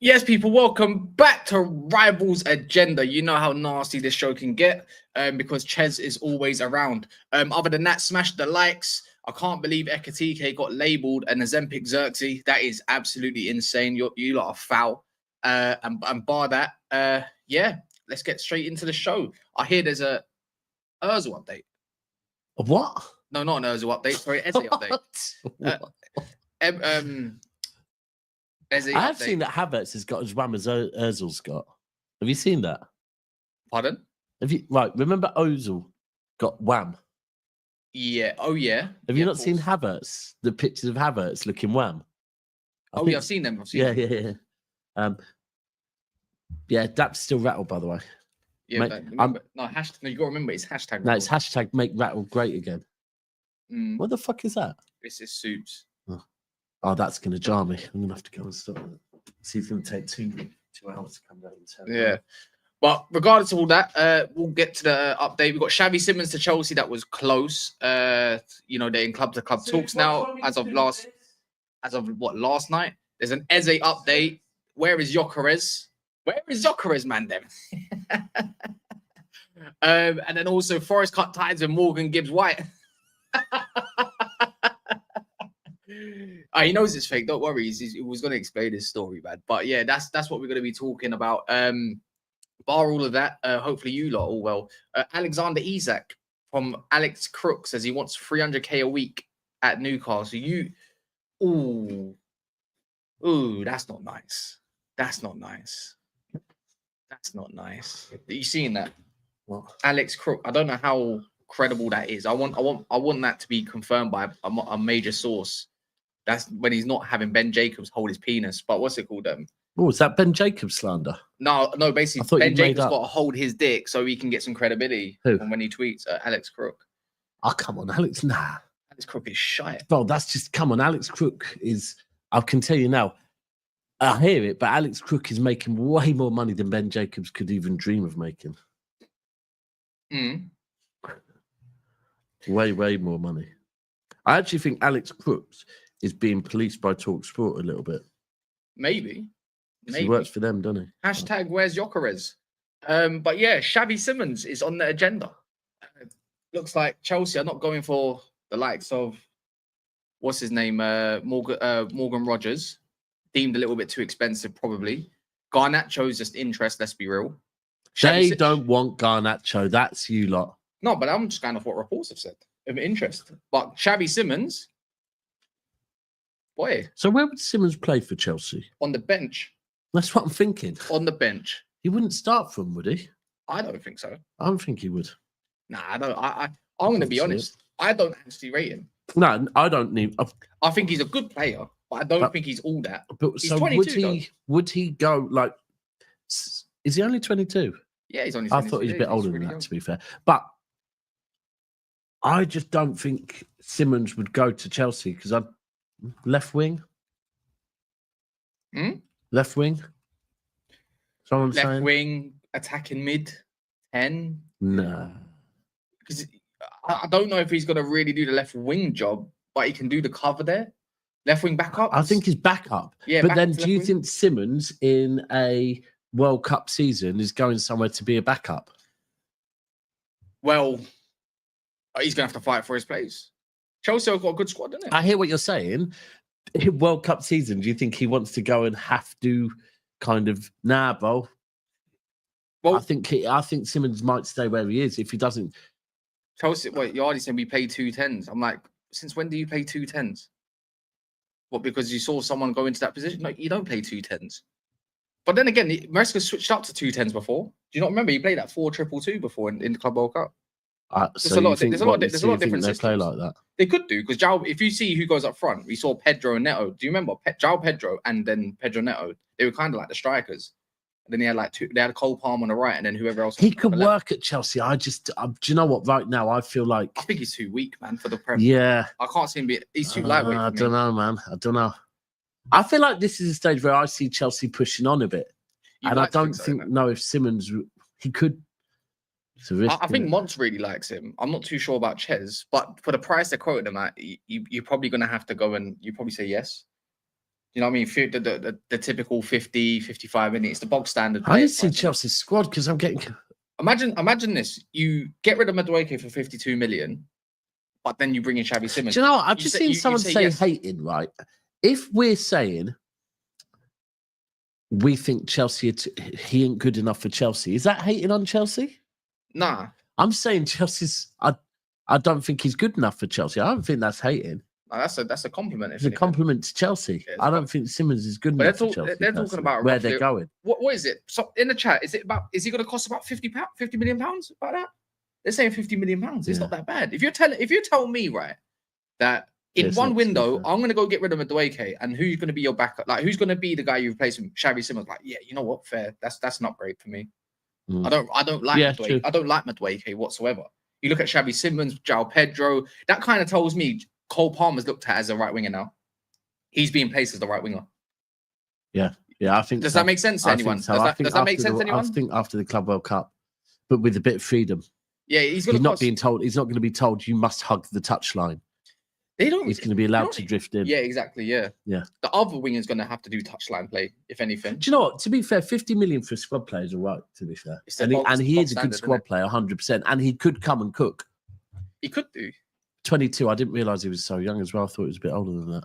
Yes, people, welcome back to Rivals Agenda. You know how nasty this show can get because Ches is always around. Other than that, smash the likes. I can't believe Ekatike got labelled an Ozempic Xerxes. That is absolutely insane. You lot are foul. And bar that, yeah, let's get straight into the show. I hear there's a Ozil update. A what? No, not an Ozil update. Sorry, Eze update. I've seen that Havertz has got as wham as Ozil's got. Have you seen that? Pardon? Have you remember Ozil got wham? Yeah. Oh yeah. Have you not seen Havertz? The pictures of Havertz looking wham? Yeah, I've seen them. Yeah. Yeah, Dap's still rattled, by the way. Yeah, mate, but remember, no, you got to remember it's hashtag. No, it's hashtag make rattle great again. What the fuck is that? This is Soups. Oh, that's going to jar me. I'm going to have to go and stop it. See, it's going to take 2 hours to come down and tell. Yeah. But regardless of all that, we'll get to the update. We've got Xavi Simons to Chelsea. That was close. They're in club-to-club talks now as of last night. There's an Eze update. Where is Gyokeres? Where is Gyokeres, man, then? And then also Forest cut ties with Morgan Gibbs-White. He knows it's fake. Don't worry. He was going to explain his story, man. But yeah, that's what we're going to be talking about. Bar all of that. Hopefully you lot all well. Alexander Isak from Alex Crook says he wants 300k a week at Newcastle. Ooh, that's not nice. That's not nice. That's not nice. Are you seeing that? What? Alex Crook. I don't know how credible that is. I want that to be confirmed by a major source. That's when he's not having Ben Jacobs hold his penis. But what's it called? Oh, is that Ben Jacobs slander? No. Basically, Ben Jacobs got to hold his dick so he can get some credibility. Who? When he tweets. Alex Crook. Oh, come on, Alex. Nah. Alex Crook is shite. Bro, that's just, come on. Alex Crook is, I can tell you now, I hear it, but Alex Crook is making way more money than Ben Jacobs could even dream of making. Way more money. I actually think Alex Crooks is being policed by TalkSport a little bit. Maybe. He works for them, doesn't he? Hashtag where's Gyokeres? But yeah, Xavi Simons is on the agenda. Looks like Chelsea are not going for the likes of what's his name, Morgan Rogers, deemed a little bit too expensive, probably. Garnacho's just interest. Let's be real. They don't want Garnacho. That's you lot. No, but I'm just going off what reports have said of interest. But Xavi Simons, boy. So where would Simons play for Chelsea? On the bench. That's what I'm thinking. On the bench. He wouldn't start for him, would he? I don't think so. I don't think he would. Nah, I don't. I'm going to be honest. I don't actually rate him. No, I don't need. I think he's a good player, but I don't think he's all that. But he's so 22, would he go like? Is he only 22? Yeah, he's only 22. I thought he was a bit older than that, to be fair. But I just don't think Simons would go to Chelsea because I'm left wing. Left wing. So I'm saying. Left wing, attacking mid, 10. No. Because I don't know if he's going to really do the left wing job, but he can do the cover there. Left wing backup. I think he's backup. Yeah, but then do you think Simons in a World Cup season is going somewhere to be a backup? Well, he's going to have to fight for his place. Chelsea have got a good squad, don't they? I hear what you're saying. In World Cup season, do you think he wants to go and have to kind of bro? Well, I think Simons might stay where he is if he doesn't. Chelsea, wait, you're already saying we play 2-10s. I'm like, since when do you play 2-10s? What, because you saw someone go into that position? No, you don't play 2-10s. But then again, Maresca switched up to 2-10s before. Do you not remember? He played that 4-2-2 before in the Club World Cup. There's a lot of different systems. Play like that. They could do, because if you see who goes up front, we saw Pedro and Neto. Do you remember João Pedro and then Pedro Neto? They were kind of like the strikers. And then he had they had Cole Palmer on the right, and then whoever else. He could work at Chelsea. Do you know what? Right now, I feel like I think he's too weak, man, for the Prem. Yeah, I can't see him be. He's too lightweight. I don't know, man. I don't know. I feel like this is a stage where I see Chelsea pushing on a bit, and I don't think if Simons he could. It's a risk, I think Mons really likes him. I'm not too sure about Ches, but for the price they're quoting him at, you're probably going to have to go and you probably say yes. You know what I mean? The typical 50, 55 minutes, the bog standard. I need to see Chelsea's squad because I'm getting. Imagine this: you get rid of Madueke for 52 million, but then you bring in Xavi Simons. Do you know what? I've just seen someone say yes. Hating, right? If we're saying we think Chelsea, he ain't good enough for Chelsea, is that hating on Chelsea? Nah. I'm saying Chelsea's. I don't think he's good enough for Chelsea. I don't think that's hating. No, that's a compliment. It's a compliment to Chelsea. Yeah, I don't think Simmons is good enough for Chelsea. They're talking about where they're going. What is it? So in the chat, is he going to cost about 50 million pounds? About that? They're saying 50 million pounds. It's not that bad. If you tell me, right, that in one window I'm going to go get rid of Madueke, and who's going to be your backup? Like, who's going to be the guy you replace with Xavi Simons? Like, yeah, you know what? Fair. That's not great for me. I don't like Madueke. I don't like Madueke whatsoever. You look at Xavi Simons, João Pedro. That kind of tells me Cole Palmer's looked at as a right winger now. He's being placed as the right winger. Yeah, I think. Does that make sense to anyone? So. Does that make sense to anyone? I think after the Club World Cup, but with a bit of freedom. Yeah, he's not being told. He's not going to be told you must hug the touchline. They don't. He's going to be allowed to drift in. Yeah, exactly. Yeah. The other winger is going to have to do touchline play, if anything. Do you know what? To be fair, 50 million for a squad player is all right. To be fair, and he is a good squad player, 100%. And he could come and cook. He could do. 22. I didn't realize he was so young as well. I thought he was a bit older than that.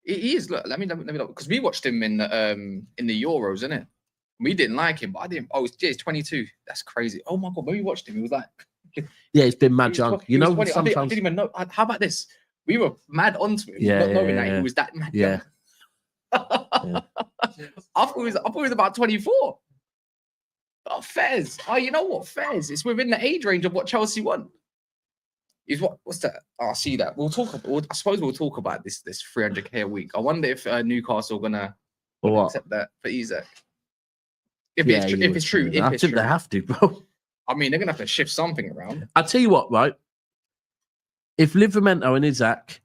He is. Look, let me look, because we watched him in the Euros, innit? We didn't like him, but I didn't. Oh, he's 22. That's crazy. Oh my god, when we watched him, he was like, yeah, he's been mad young. You know, sometimes I didn't even know. How about this? We were mad onto him, not knowing that he was that mad young. I thought he was about 24. Oh, Fez. Oh, you know what, Fez? It's within the age range of what Chelsea want. Is what's that? Oh, I see that. I suppose we'll talk about this 300k a week. I wonder if Newcastle gonna accept that for Isak. If it's true. I think they have to, bro. I mean, they're gonna have to shift something around. I'll tell you what, right? If Livramento and Isak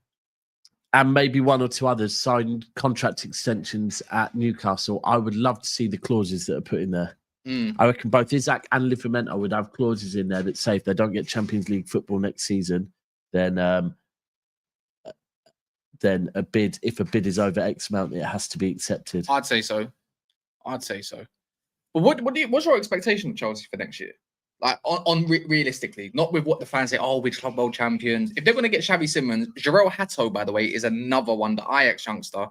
and maybe one or two others signed contract extensions at Newcastle, I would love to see the clauses that are put in there. I reckon both Isak and Livramento would have clauses in there that say if they don't get Champions League football next season, then if a bid is over X amount, it has to be accepted. I'd say so. But what's your expectation of Chelsea for next year? Like realistically, not with what the fans say. Oh, we're Club World Champions. If they're going to get Xavi Simons, Jarell Hato, by the way, is another one, the Ajax youngster.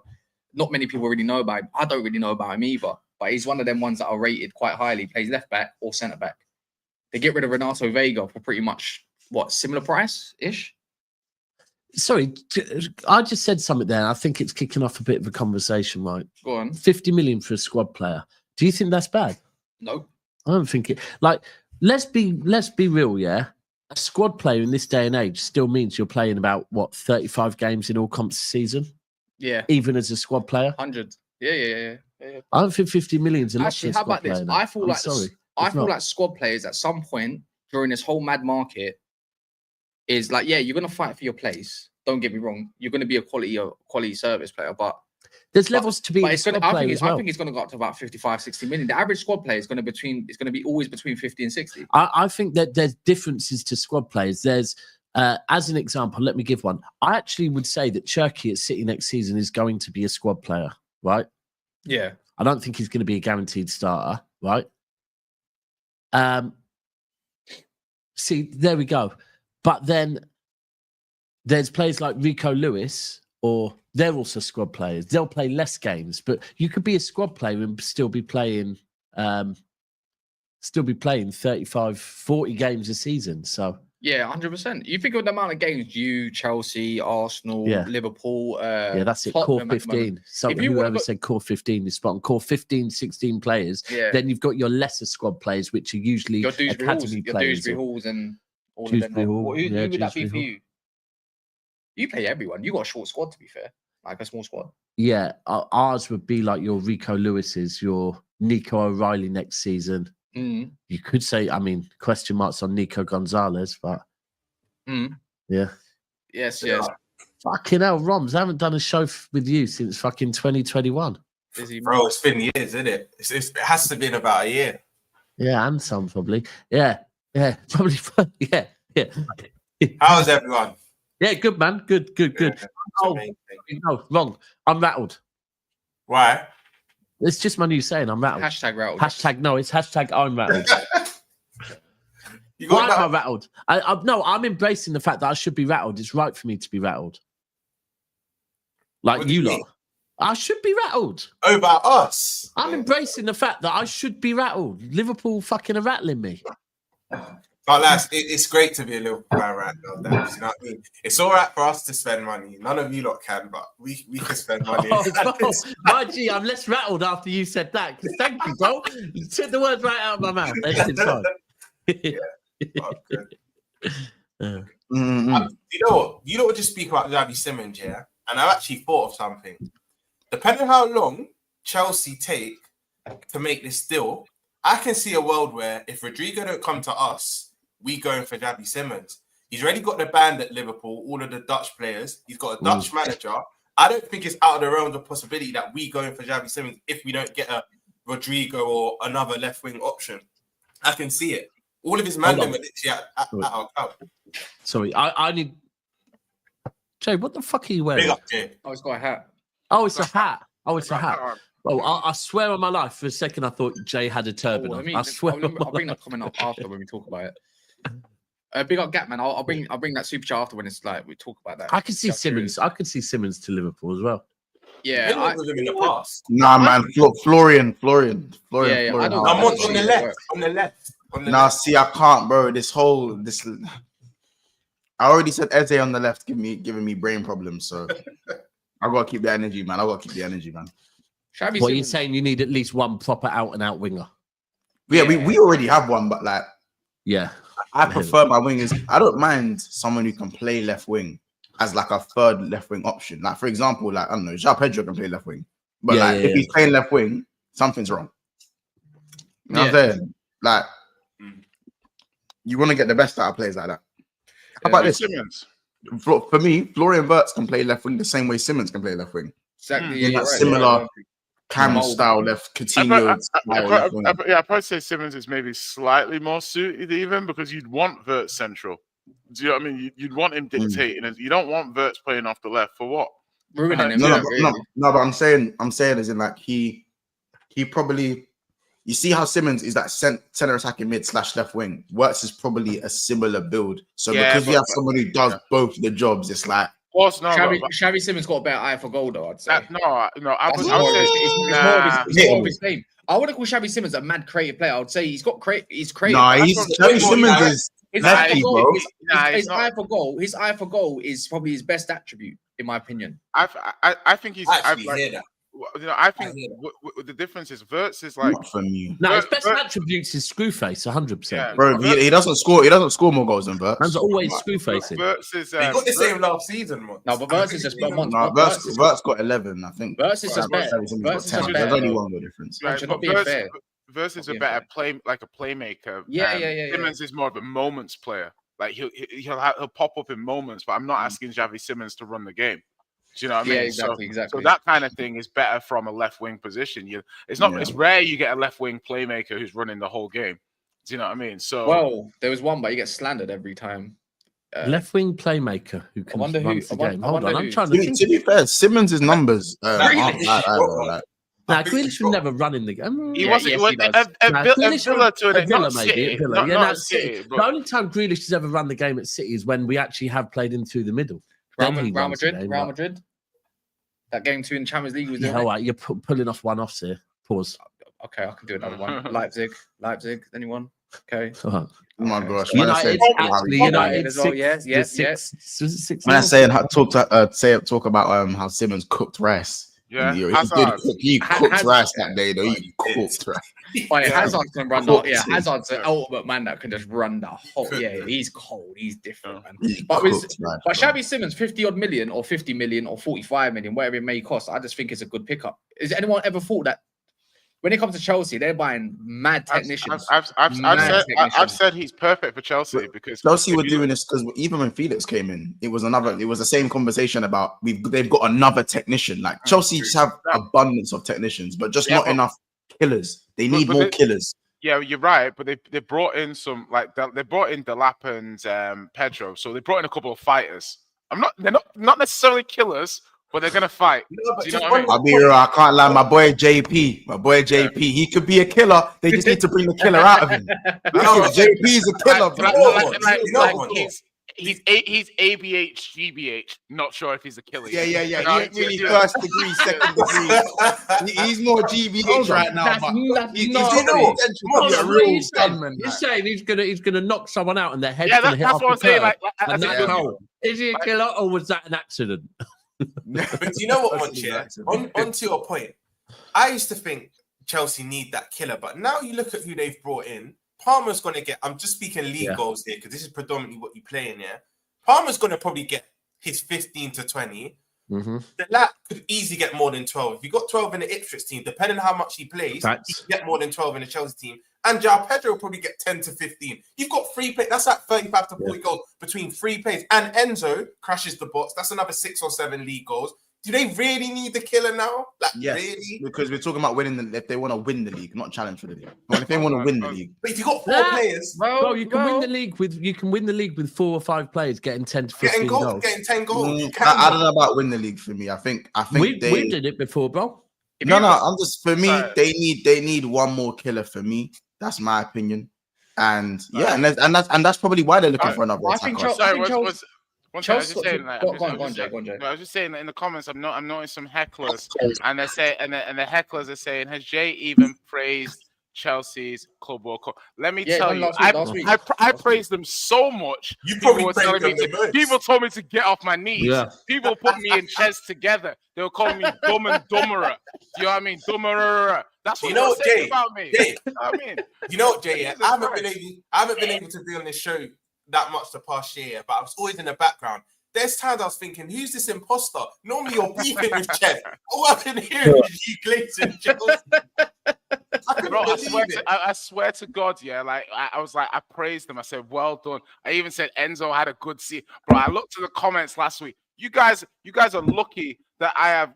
Not many people really know about him. I don't really know about him either. But he's one of them ones that are rated quite highly. Plays left back or centre back. They get rid of Renato Vega for pretty much similar price ish. Sorry, I just said something there. I think it's kicking off a bit of a conversation, right? Go on. 50 million for a squad player. Do you think that's bad? No, I don't think it. Like, let's be real, yeah. A squad player in this day and age still means you're playing about 35 games in all comps a season. Yeah, even as a squad player. 100. Yeah. I don't think 50 million is a lot. Actually, how about this? I feel like squad players at some point during this whole mad market is like, yeah, you're gonna fight for your place. Don't get me wrong, you're gonna be a quality service player, but there's levels to be. I think it's gonna go up to about 55, 60 million. The average squad player is gonna be always between 50 and 60. I think that there's differences to squad players. There's as an example, let me give one. I actually would say that Cherki at City next season is going to be a squad player, right? Yeah. I don't think he's going to be a guaranteed starter, right? See, there we go. But then there's players like Rico Lewis, or they're also squad players. They'll play less games, but you could be a squad player and still be playing 35, 40 games a season. So yeah, 100%. You think of the amount of games Chelsea, Arsenal, Liverpool. That's it. Core 15. Whoever said core 15 is spot on. Core 15, 16 players. Yeah. Then you've got your lesser squad players, which are usually academy players. Your Dewsbury Halls and all of them. Who would that be for you? You play everyone. You got a short squad, to be fair. Like a small squad. Yeah. Ours would be like your Rico Lewis's, your Nico O'Reilly next season. You could say, I mean, question marks on Nico Gonzalez, but yeah. Yes. Fucking hell, Roms, I haven't done a show with you since fucking 2021. Bro, it's been years, isn't it? It has to be about a year. Yeah, and some probably. Yeah, probably. Yeah. How's everyone? Yeah, good, man. Good. Oh, no, wrong. I'm rattled. Why? It's just my new saying. I'm rattled. Hashtag rattled. Hashtag no. It's hashtag I'm rattled. You Why got am I rattled? No, I'm embracing the fact that I should be rattled. It's right for me to be rattled. Like What do you you lot. mean? I should be rattled. About us. I'm embracing the fact that I should be rattled. Liverpool fucking are rattling me. But lads, it's great to be a Liverpool fan right now. Dad, you know what I mean? It's all right for us to spend money. None of you lot can, but we can spend money. Oh, my G, I'm less rattled after you said that. 'Cause thank you, bro. You took the words right out of my mouth. Everything's fine. Oh, good. Yeah. You know what? You don't just speak about Xavi Simons, yeah? And I've actually thought of something. Depending on how long Chelsea take to make this deal, I can see a world where if Rodrigo don't come to us, we going for Xavi Simons. He's already got the band at Liverpool, all of the Dutch players. He's got a Dutch manager. I don't think it's out of the realm of possibility that we going for Xavi Simons if we don't get a Rodrigo or another left wing option. I can see it. All of his man are literally at our club. Sorry, I need. Jay, what the fuck are you wearing? Big up, Jay. Oh, it's got a hat. Oh, it's a hat. Oh, it's a hat. Oh, I swear on my life, for a second, I thought Jay had a turban on. I swear. I'll bring that comment up after when we talk about it. Big up, Gap, man. I'll bring that super chat after when it's like we talk about that. I can see Simmons. I could see Simmons to Liverpool as well. Yeah, I with him in the past. Nah, man. Florian. Yeah, I Florian. don't- I'm on the left. On the left. Nah, see, I can't, bro. I already said Eze on the left, giving me brain problems. So I gotta keep the energy, man. Xavi What are you Simons- saying? You need at least one proper out and out winger. Yeah, we already have one, but like Yeah. I prefer my wingers. I don't mind someone who can play left wing as like a third left wing option. Like for example, like I don't know, João Pedro can play left wing, but if he's playing left wing, something's wrong. You know what I'm saying? Like you want to get the best out of players like that. How about this? Simmons. For me, Florian Wirtz can play left wing the same way Simmons can play left wing. Exactly. In that similar Cam style left, Coutinho style left wing. I'd probably say Simmons is maybe slightly more suited even because you'd want Wirtz central. Do you know what I mean? You'd want him dictating. You don't want Wirtz playing off the left for what? Ruining him. No, but I'm saying as in like he probably. You see how Simmons is that center attacking mid / left wing. Wirtz is probably a similar build. So because you have someone who does both the jobs, it's like. Of course, no. Xavi Simons got a better eye for goal, though. I'd say. It's more of his game. I wouldn't call Xavi Simons a mad creative player. I would say he's creative. Nah, Xavi Simons is hefty, bro. His eye for goal. His eye for goal is probably his best attribute, in my opinion. I think he's. I think the difference is Wirtz is like. Not for me. No, his best attributes is Screwface, 100%. Bro, he doesn't score. He doesn't score more goals than Wirtz. Man's always Screwfacing. Wirtz is. He got the same last season, man. No, but Wirtz is just. Wirtz got 11, I think. Wirtz is just better. There's only one more difference. Wirtz is a better playmaker. Yeah. Simmons is more of a moments player. Like he'll pop up in moments, but I'm not asking Xavi Simmons to run the game. Do you know what I mean? Exactly. So that kind of thing is better from a left wing position. It's rare you get a left wing playmaker who's running the whole game. Do you know what I mean? So there was one, but he gets slandered every time. Left wing playmaker who can run the game. Hold on, I'm trying to think. To be fair, Simmons' numbers aren't Really? Nah, Grealish would never run in the game. He wasn't at Villa to an Villa, City. Villa. Not City. The only time Grealish has ever run the game at City is when we actually have played him through the middle. Real Madrid. That game 2 in Champions League was. All right, you're pulling off one-offs here. Pause. Okay, I can do another one. Leipzig. Anyone? Okay. Oh my gosh. United as well. Yes. When I say talk about how Simmons cooked rice. Yeah, he cooked rice that day though. He cooked rice. Oh, yeah, Hazard can run. Hazard's the ultimate man that can just run the whole. Yeah, he's cold. He's different, man. But Xavi Simons, 50 odd million or 50 million or 45 million, whatever it may cost, I just think it's a good pickup. Has anyone ever thought that when it comes to Chelsea, they're buying mad technicians? I've said he's perfect for Chelsea because Chelsea were doing this because even when Felix came in, it was the same conversation about they've got another technician. Like Chelsea just have abundance of technicians, but just not enough killers. They need more killers. Yeah, you're right, but they brought in some they brought in Delap and Pedro, so they brought in a couple of fighters. They're not necessarily killers, but they're gonna fight. No, but Do you know just what I mean? I'll be real. I can't lie. My boy JP. He could be a killer. They just need to bring the killer out of him. No, JP's a killer, bro. He's ABH, GBH. Not sure if he's a killer. Yeah. You know, He ain't really first degree, second degree. He's more GBH right now. He's a real gunman. You're saying he's gonna knock someone out and their head's Yeah, gonna hit that's off what I'm the saying. curb. Like, And that's how. Is he a killer or was that an accident? But you know what, Monchi? On to your point, I used to think Chelsea need that killer, but now you look at who they've brought in. Palmer's going to get, I'm just speaking league goals here because this is predominantly what you play in, Palmer's going to probably get his 15 to 20. Mm-hmm. The lad could easily get more than 12. If you got 12 in the Ipswich team, depending on how much he plays, he can get more than 12 in the Chelsea team. And João Pedro will probably get 10 to 15. You've got free play. That's like 35 to 40 goals between free plays. And Enzo crashes the box. That's another 6 or 7 league goals. Do they really need the killer now? Like, really? Because we're talking about winning if they want to win the league, not challenge for the league. But if they want to win the league. But if you got 4 players, bro, you can win the league with 4 or 5 players getting 10 to 15 goals. Getting 10 goals. I don't know about win the league for me. I think we did it before, bro. I'm just they need one more killer for me. That's my opinion. And that's probably why they're looking for another attacker. I was just saying that in the comments, I'm noticing some hecklers, and they say, and the hecklers are saying, has Jay even praised Chelsea's club World Cup? Let me tell you, I praised them so much. People told me to get off my knees. Yeah. People put me and Ches together. They were calling me dumb and dumberer. Do you know what I mean? Dumberer. That's what they're saying about me. Jay, you know what, Jay? I haven't been able to be on this show that much the past year, but I was always in the background. There's times I was thinking, who's this imposter? Normally you're beefing with Ches. All I've been hearing is you glazing Chelsea. Bro, I swear to God, like I was like, I praised them. I said, well done. I even said Enzo had a good season. Bro, I looked at the comments last week. You guys are lucky that I have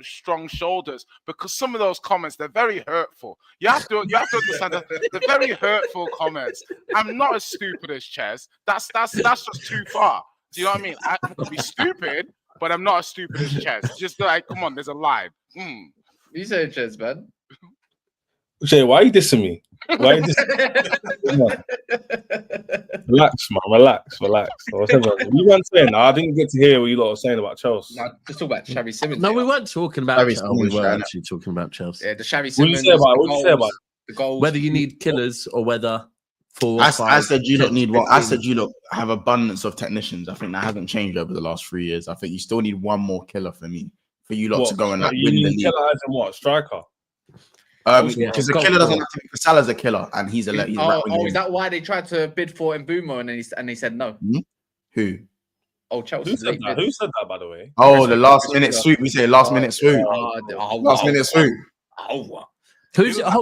strong shoulders, because some of those comments, they're very hurtful. You have to understand that they're very hurtful comments. I'm not as stupid as Ches. That's just too far. Do you know what I mean? I could be stupid, but I'm not as stupid as Ches. Just like, come on, there's a line. You say Ches, man. Jay, why are you dissing me? Why are you dissing me? Relax, man. Relax. You weren't saying, I didn't get to hear what you lot were saying about Chelsea. No, just talk about Xavi Simons. No, we weren't talking about Chelsea. We were actually talking about Chelsea. Yeah, the Xavi Simons. What did you say about the goals? Whether you need killers or whether 4 or 5. I said you don't need one. I said you look have abundance of technicians. I think that hasn't changed over the last 3 years. I think you still need one more killer for me. For you lot to go and win the league. Killer as in what? Striker? Because the killer doesn't have to be. Salah's a killer, and he's a. Is that why they tried to bid for Mbeumo and he said no? Who? Oh, Chelsea. Who said that, by the way? Oh, the last minute swoop. We say last minute swoop. Last minute swoop. Hold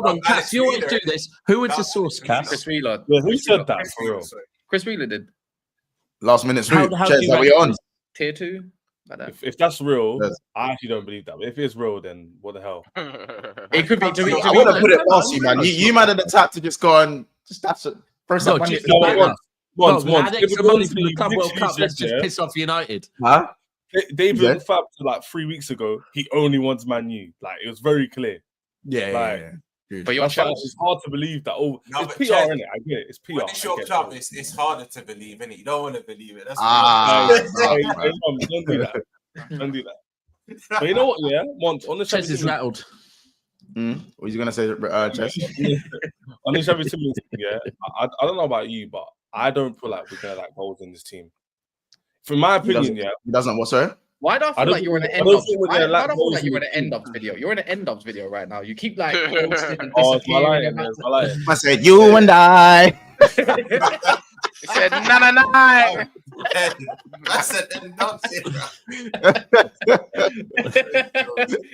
on, Cass. You always do this. Who was the source, Cass? Chris Wheeler. Yeah, who said that for real? Chris Wheeler did. Last minute swoop. How do you are we on? Tier 2. Like that. If that's real, I actually don't believe that. But if it's real, then what the hell? It could be. I want to put it past you, man. You might have the tap to just go and just that's it. Once. Alex, the Club World Cup. Let's just piss off United. Huh? David Fab like 3 weeks ago. He only wants Man U. Like it was very clear. Yeah. But it's hard to believe that. It's PR, isn't it? I get it. It's PR. When it's your club, it's harder to believe, isn't it? You don't want to believe it. That's don't do that. Don't do that. But you know what? Yeah, once on the Ches is rattled. What are you gonna say, Ches? On the Xavi Simons team, I don't know about you, but I don't feel like we're gonna like goals in this team. From my opinion, he doesn't. What, sorry? Why do I feel like you're in an end of? Why do I feel like you're in an end of video? You're in an end of video right now. You keep like. I said you and I. He said no. I said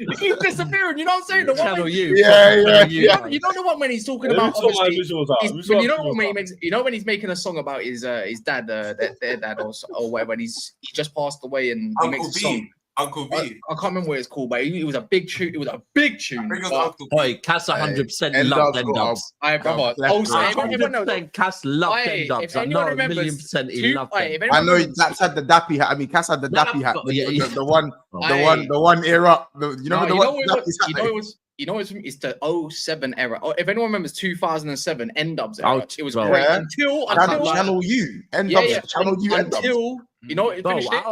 You keep disappearing. You know what I'm saying? Channel you. Yeah. You don't know what when he's talking about. You know when he's making a song about his dad, their dad, or whatever. When he just passed away and he makes a song. Uncle B. I can't remember what it's called, but it was a big tune. It was a big tune. I think it was but- Uncle B. Oi, Cass 100% End loved dubs end got dubs. Aye, brother. Left, Oh, right. everyone knows. 100% Cass loved Aye, end dubs. if I anyone know remembers 1,000,000% he two- loved aye, them. if anyone I know remembers- that's had the dappy hat. I mean, Cass had the Nah, dappy hat. but yeah, yeah. The one Aye. era. You know No, the you one. know what it dappy was? hat You know it was. You know it's the 07 era. Oh, if anyone remembers 2007 end dubs era, Oh, it was bro. great Yeah. until Channel U. End yeah, dubs. yeah. Channel U. End dubs. Until you know it Bro, finished it.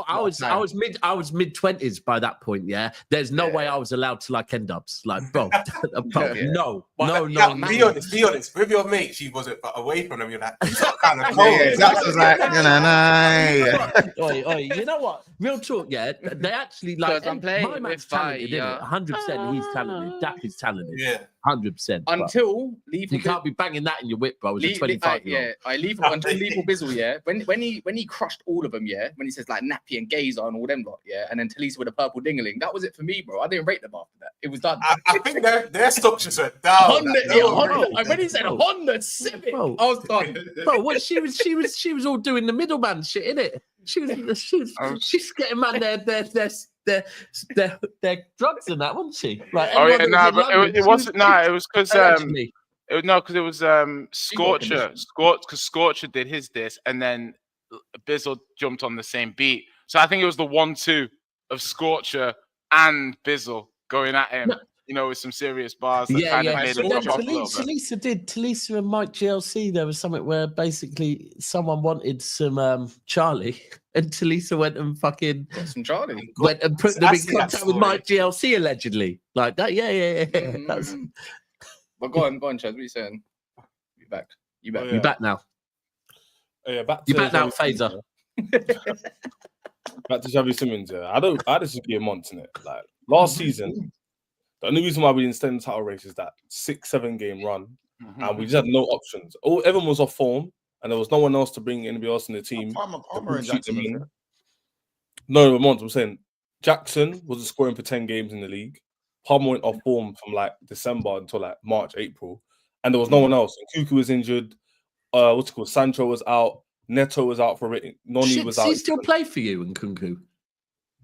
I was mid-20s by that point. Yeah, there's no way I was allowed to like end ups. Like, bro, Yeah. no. Be honest. With your mate, she wasn't away from them. You're like, kind of cold. Yeah, Zaps was like, nah. Oi, you know what? Real talk, yeah. They actually like. Because I'm playing my man's with talented, isn't it? fire. 100%. He's talented. Dapp is talented. Yeah. 100%. Until Lethal You can't be banging that in your whip, bro. As a Le- 25 yeah, I leave until Lethal Bizzle, yeah. When he crushed all of them, yeah. When he says like Nappy and Gazer and all them lot, yeah, and then Talisa with a purple dingaling, that was it for me, bro. I didn't rate them after that. It was done. I think their stocks just went down. Honda, and when he said Honda Civic, Bro. I was done. Bro, what she was all doing the middleman shit, innit? She's getting man their drugs and that, wasn't she? Like, Oh yeah, everyone no, that was but in London, it wasn't. No, it was because allegedly. because it was Scorcher. Because Scorcher did his diss, and then Bizzle jumped on the same beat. So I think it was the 1-2 of Scorcher and Bizzle going at him. No. You know, with some serious bars. That Yeah, kind yeah. of made But him then drop off a little bit. Talisa and Mike GLC, there was something where basically someone wanted some Charlie, and Talisa went and fucking Got some Charlie. went and put them I in see that contact with story. Mike GLC allegedly. Like that, yeah. That's, But go on, Chaz. What are you saying? You back? You back? Oh, You yeah. back now? Yeah, back You to back now, Xavi Phaser? Simons, Back to Xavi Simons. Yeah, I disagree a month in it. Like last season, the only reason why we didn't stay in the title race is that 6-7 game run, and we just had no options. Everyone was off form, and there was no one else to bring anybody else in the team. Palmer and Jackson, wasn't it? No, I'm saying Jackson wasn't scoring for 10 games in the league. Palmer went off form from like December until like March, April, and there was no one else. And Cuckoo was injured. What's it called? Sancho was out. Neto was out for it. Noni Shit, was does out. he still play for you in Kunku?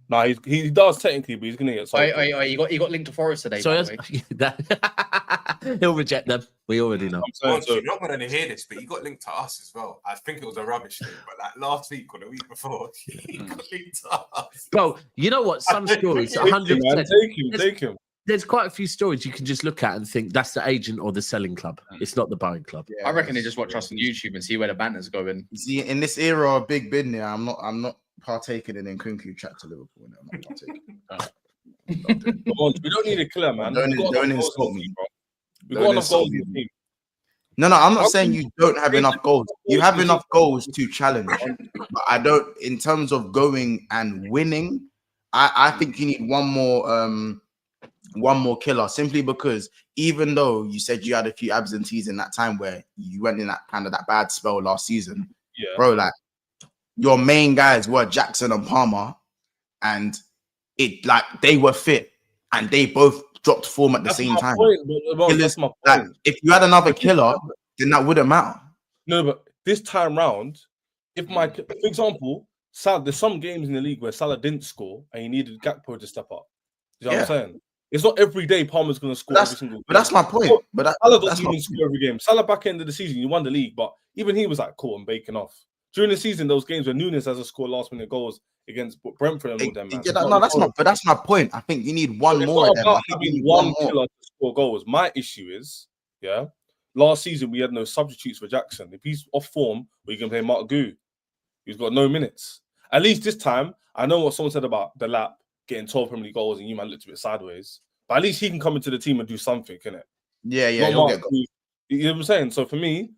Nah, he does technically, but he's gonna get sold. He got linked to Forest today. So by the way. he'll reject them. We already know. I'm saying, so, You're not going to hear this, but he got linked to us as well. I think it was a rubbish thing, but like last week or the week before, he got linked to us. Bro, you know what? Some stories, take him, 100%. man. Take him. There's quite a few stories you can just look at and think that's the agent or the selling club. It's not the buying club. I reckon they just watch us on YouTube and see where the banner's going. See, in this era of big business, I'm not partaking in Nkunku chat to Liverpool. No, I'm not partaking. Come on, we don't need a killer, man. Don't We've got enough insult goals in the me. team, bro. We've Don't got enough insult goals in the me. team. No, I'm not How saying can you don't have enough goals. You have enough goals to challenge, but I don't. In terms of going and winning, I think you need one more killer. Simply because even though you said you had a few absentees in that time where you went in that kind of that bad spell last season, Yeah. bro, like your main guys were Jackson and Palmer, and it like they were fit and they both dropped form at the That's same my time. point, bro. Killers, That's my like, point. if you had another killer, then that wouldn't matter. No, but this time round, for example, Salah, there's some games in the league where Salah didn't score and he needed Gakpo to step up. You know what I'm saying? It's not every day Palmer's going to score every single game. But that's my point. But Salah that's doesn't not even score every game. Salah back end of the season, you won the league, but even he was like caught and baking off. During the season, those games where Nunes has to score last minute goals against Brentford and all them, man. that's my point. I think you need one It's more not of them. about I think you having need one one more. killer to score goals. My issue is, last season we had no substitutes for Jackson. If he's off form, we can play Mark Gu. He's got no minutes. At least this time, I know what someone said about the lap getting 12 Premier League goals and you man looked a bit sideways. But at least he can come into the team and do something, innit? Yeah, Not he'll Mark get goals. Gu. You know what I'm saying? So for me,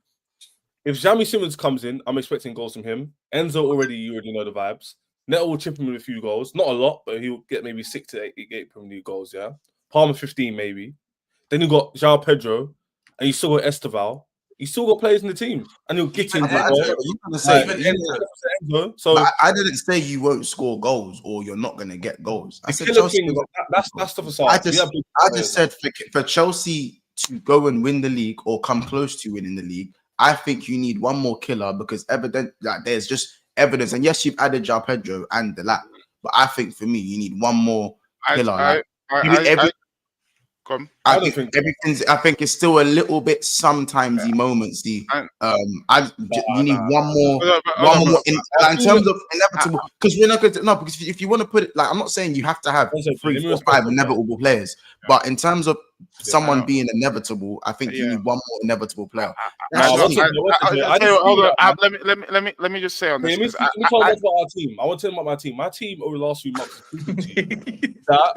if Xavi Simons comes in, I'm expecting goals from him. Enzo you already know the vibes. Neto will chip him with a few goals. Not a lot, but he'll get maybe 6 to 8 Premier League goals, yeah? Palmer 15 maybe. Then you got João Pedro, and you still got Esteval. You still got players in the team. And you'll get in I didn't say you won't score goals or you're not going to get goals. I said Chelsea. That's the facade. I just said for Chelsea to go and win the league or come close to winning the league, I think you need one more killer because there's just evidence. And yes, you've added João Pedro and the lap, But I think for me, you need one more pillar. I think everything's. I think it's still a little bit sometimesy momentsy. You need one more in terms of inevitable. Because we're not going to because if you want to put it like, I'm not saying you have to have 3, 4, 5 inevitable players, but in terms of someone being inevitable, I think you need one more inevitable player. Let me just say on this. Let me tell you about our team. I want to tell you about my team. My team over the last few months has proven to you that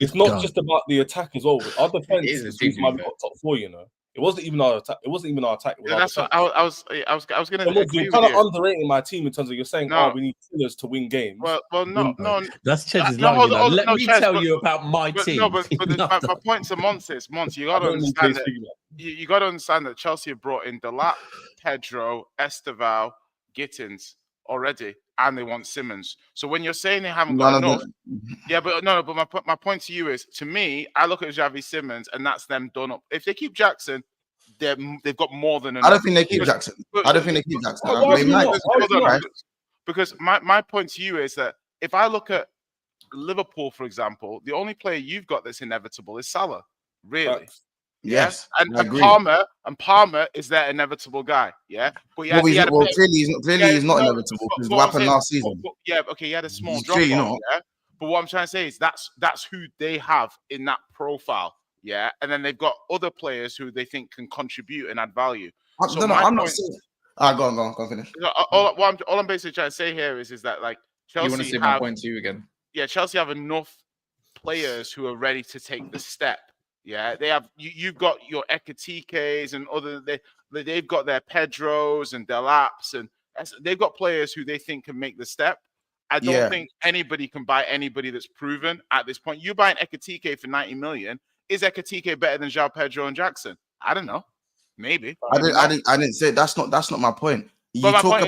it's not just about the attack as well. Our defense is my top 4. You know, it wasn't even our attack. It wasn't even our attack. That's what I was going to agree with you. You're kind of underrating my team in terms of you're saying, we need pillars to win games. Well, no. That's Chez's line. Let me tell you about my team. No, but my point to Mons is, you got to understand that. You got to understand that Chelsea have brought in Delap, Pedro, Esteval, Gittins already, and they want Simons. So when you're saying they haven't got enough, but my point to you is, to me, I look at Xavi Simons, and that's them done up. If they keep Jackson, they've got more than enough. I don't think they keep Jackson. Because my point to you is that if I look at Liverpool, for example, the only player you've got that's inevitable is Salah, really. Yes, and Palmer is their inevitable guy. Yeah, but clearly he's not inevitable because what happened last season. He had a small drop off. Yeah? But what I'm trying to say is that's who they have in that profile. Yeah, and then they've got other players who they think can contribute and add value. I'm not saying. Go on, finish. All I'm basically trying to say here is that like Chelsea. You want to say my point to you again? Yeah, Chelsea have enough players who are ready to take the step. Yeah, they have. You've got your Ekatikes and they've got their Pedros and Delaps, and they've got players who they think can make the step. I don't think anybody can buy anybody that's proven at this point. You buy an Ekatike for 90 million. Is Ekatike better than João Pedro and Jackson? I don't know. Maybe. I didn't say that's not my point. You talk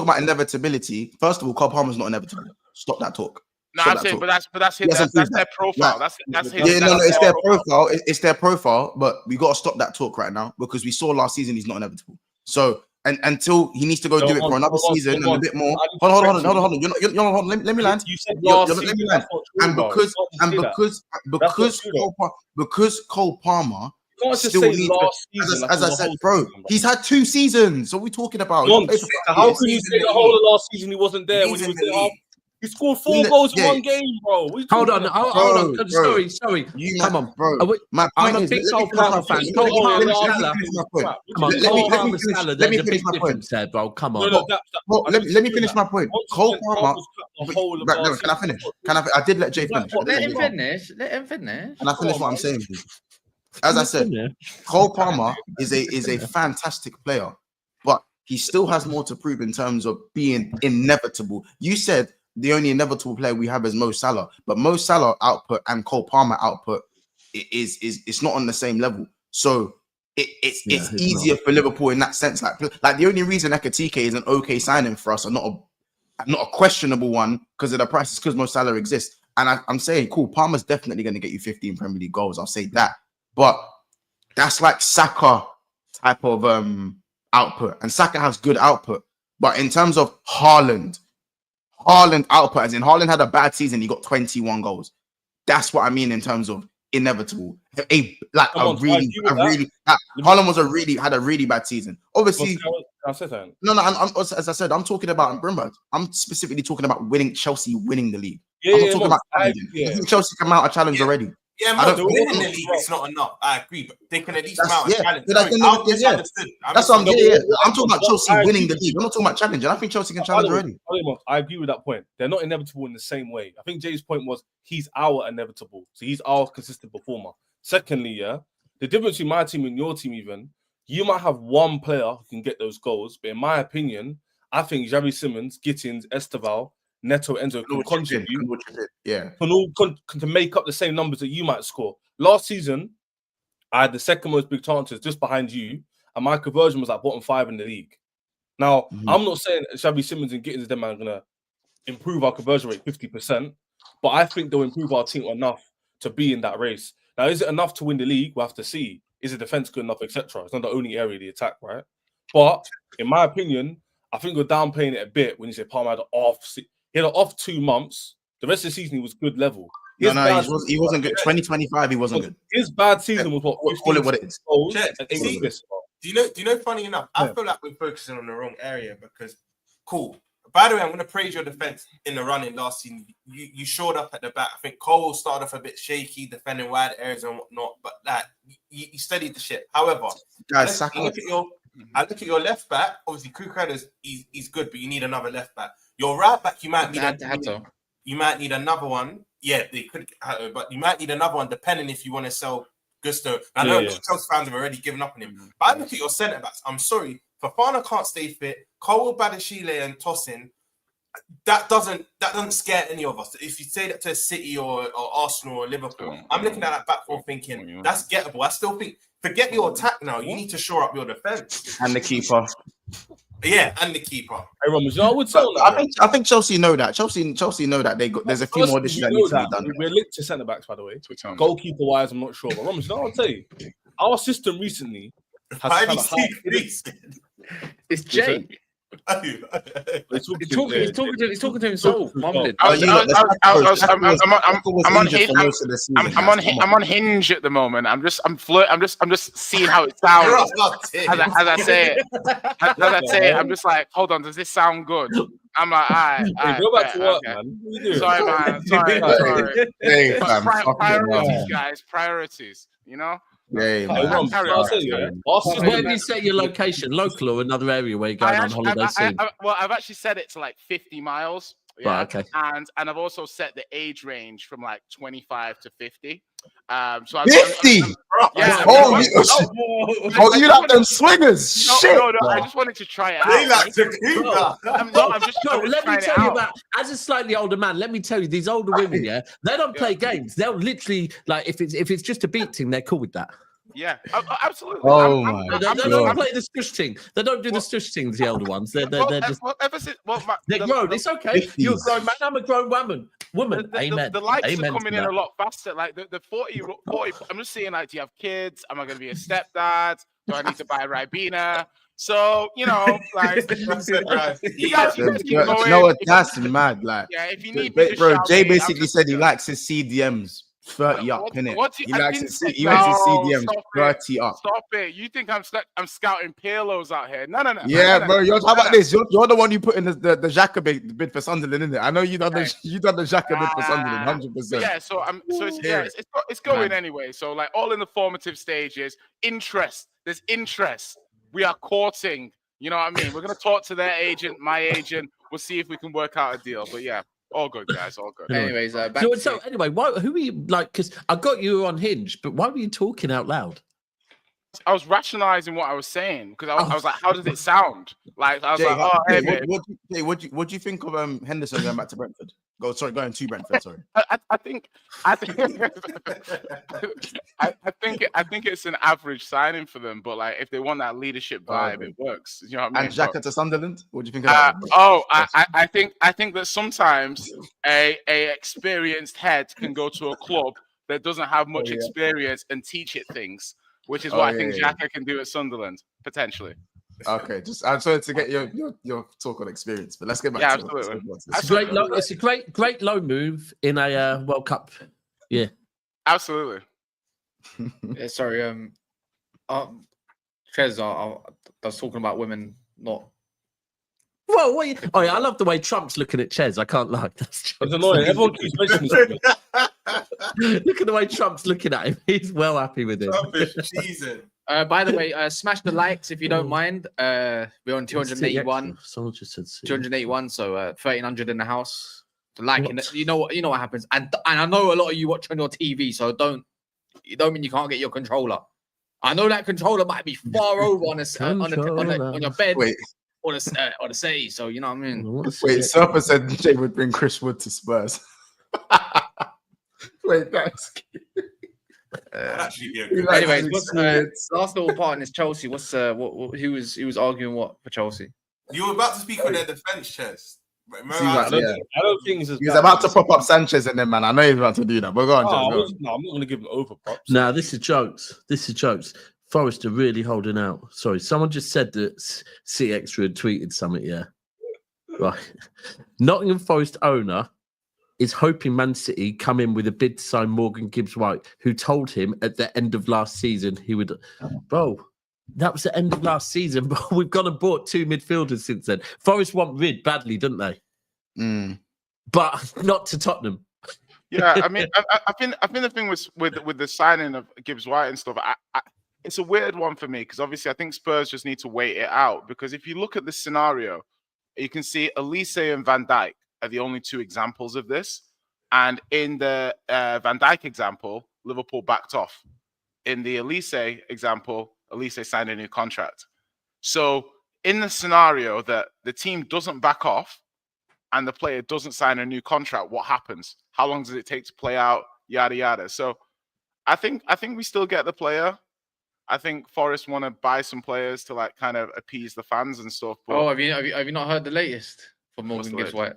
about inevitability. First of all, Cole Palmer's not inevitable. Stop that talk. No, I'm saying, but that's their profile. That's his. It's their profile. It's their profile. But we got to stop that talk right now because we saw last season he's not inevitable. So until he needs to go do it for another season and a bit more. Hold on. Let me land. You said last season. Let me land. Because Cole Palmer. Still needs as I said, bro, he's had 2 seasons. So we're talking about. How can you say the whole of last season he wasn't there when he was there? He scored 4 goals in one game, bro. Hold on. Sorry. Come on, bro. I'm a big Cole Palmer fan. Cole Palmer, Salah. There's a big difference there, bro. Come on. Let me finish my point. Cole Palmer. Can I finish? I did let Jay finish. Let him finish. And I finish what I'm saying. As I said, Cole Palmer is a fantastic player, but he still has more to prove in terms of being inevitable. You said the only inevitable player we have is Mo Salah, but Mo Salah output and Cole Palmer output is it's not on the same level. So it's easier for Liverpool in that sense. Like the only reason Ekatike is an okay signing for us and not a questionable one because of the price is because Mo Salah exists. And I'm saying, cool, Palmer's definitely going to get you 15 Premier League goals. I'll say that. But that's like Saka type of output. And Saka has good output. But in terms of Haaland output, as in Haaland had a bad season, he got 21 goals. That's what I mean in terms of inevitable. Haaland had a really bad season. Obviously, as I said, I'm talking about I'm specifically talking about Chelsea winning the league. I'm not talking about challenging. Chelsea come out a challenge already. Yeah, man, winning the league is not enough. I agree, but they can at least mount a challenge. That's what I'm saying. I'm talking about Chelsea winning the league. I'm not talking about challenging. I think Chelsea can challenge already. I agree with that point. They're not inevitable in the same way. I think Jay's point was he's our inevitable. So he's our consistent performer. Secondly, the difference between my team and your team, even, you might have one player who can get those goals, but in my opinion, I think Xavi Simons, Gittins, Esteval, Neto, Enzo can contribute to make up the same numbers that you might score. Last season, I had the second most big chances just behind you, and my conversion was like bottom 5 in the league. Now, I'm not saying Xavi Simons and Gittins them are going to improve our conversion rate 50%, but I think they'll improve our team enough to be in that race. Now, is it enough to win the league? We'll have to see. Is the defense good enough, etc.? It's not the only area of the attack, right? But in my opinion, I think we're downplaying it a bit when you say Palmer had He had an off 2 months. The rest of the season he was good level. He wasn't good. 2025, he wasn't good. His bad season was what? Call it what it is. Do you know? Funny enough, I feel like we're focusing on the wrong area because, cool. By the way, I'm going to praise your defense in the running last season. You showed up at the back. I think Cole started off a bit shaky, defending wide areas and whatnot, but that you studied the shit. However, guys, I look at your left back. Obviously, Kukrada's he's good, but you need another left back. Your right back, you might need another one. Yeah, they could, but you might need another one depending if you want to sell Gusto. I know Chelsea fans have already given up on him. But I look at your centre backs. I'm sorry, Fofana can't stay fit. Colwill, Badashile, and Tosin. That doesn't scare any of us. If you say that to City or Arsenal or Liverpool, I'm looking at that back four thinking that's gettable. I still think forget your attack now. You need to shore up your defense and the keeper. Yeah, and the keeper. Hey, Romans, I would tell I think Chelsea know that. Chelsea know that there's a few more additions that need to be done. We're linked to centre backs, by the way. Goalkeeper wise, I'm not sure. But Romans, I'll tell you, our system recently has kind of it's Jay. He's talking to himself. I'm on Hinge at the moment. I'm just seeing how it sounds as I say it. I'm just like, hold on, does this sound good? I'm like, all right, go back to work, man. Sorry, man. Sorry. Hey, priorities, guys. Priorities. You know. Yeah, where do you set your location? Local or another area where you're going on holiday soon? I've actually set it to like 50 miles. Yeah? Right, okay. And I've also set the age range from like 25 to 50. So 50? Oh, you like them swingers? No, I just wanted to try it out. They like to keep that. Let me tell you about, as a slightly older man, let me tell you, these older women, they don't play games. They'll literally, like, if it's just a beat team, they're cool with that. Yeah, absolutely. Oh my! They don't play the stush thing. They don't do the stush things. The older ones. They're just. They're grown. It's okay. 50s. You're a grown man. I'm a grown woman. Amen. The likes Amen are coming in a lot faster. Like the 40. I'm just saying, like, do you have kids? Am I going to be a stepdad? Do I need to buy a Ribena? So, you know, like, you guys keep going. You know what? That's mad. Like, yeah, if you need bro, Jay basically said he likes his CDMs 30 up, innit? He likes his CDMs 30 up. Stop it. You think I'm scouting Pirlos out here? No. Yeah, bro. How about this? You're the one you put in the Xhaka bid for Sunderland, isn't it? I know you done the Xhaka bid for Sunderland, 100%. Yeah, it's going anyway. So, like, all in the formative stages, there's interest. We are courting. You know what I mean? We're gonna talk to their agent, my agent. We'll see if we can work out a deal. But yeah. All good, guys. All good. Anyways, so anyway, who were you like? Because I got you on Hinge, but why were you talking out loud? I was rationalizing what I was saying because I was like, "How does it sound?" Like I was Jay, like, "Oh, hey, what do you think of Henderson going back to Brentford? Going to Brentford. Sorry. I think it's an average signing for them, but like if they want that leadership vibe, it works. You know what I mean? And Xhaka to Sunderland. What do you think of that? I think that sometimes a experienced head can go to a club that doesn't have much experience and teach it things, which is what I think Xhaka can do at Sunderland potentially. Okay, I'm sorry to get your talk on experience, but let's get back to absolutely. It's a great low move in a World Cup. Yeah, absolutely. Yeah, sorry. Trez, I was talking about women, not. Well, I love the way Trump's looking at Ches. I can't lie. That's it's annoying. Everyone keeps mentioning this. Look at the way Trump's looking at him. He's well happy with it. By the way, smash the likes if you don't mind. We're on 281. Someone just said 281, so 1,300 in the house. Liking it. You know what happens. And I know a lot of you watch on your TV, so don't mean you can't get your controller. I know that controller might be far over on your bed. Wait. Or the city, so you know what I mean. Wait, Surfer said Jay would bring Chris Wood to Spurs. Wait, that's anyways, last little part in this Chelsea. What's he was arguing what for Chelsea? You were about to speak on their defense, Ches. I don't think he's about to prop up Sanchez and then, man. I know he's about to do that, but go on. I'm not going to give him over props. No, this is jokes. Forest are really holding out. Sorry, someone just said that C Extra had tweeted something. Yeah. Right. Nottingham Forest owner is hoping Man City come in with a bid to sign Morgan Gibbs-White, who told him at the end of last season he would... Bro, that was the end of last season, but we've gone and bought 2 midfielders since then. Forest want rid badly, don't they? But not to Tottenham. Yeah, I mean, I think the thing with the signing of Gibbs-White and stuff, it's a weird one for me because obviously I think Spurs just need to wait it out, because if you look at this scenario, you can see Elise and Van Dijk are the only 2 examples of this. And in the Van Dijk example, Liverpool backed off. In the Elise example, Elise signed a new contract. So in the scenario that the team doesn't back off and the player doesn't sign a new contract, what happens? How long does it take to play out? Yada, yada. So I think we still get the player. I think Forest want to buy some players to like kind of appease the fans and stuff. But... have you not heard the latest from Morgan Gibbs-White?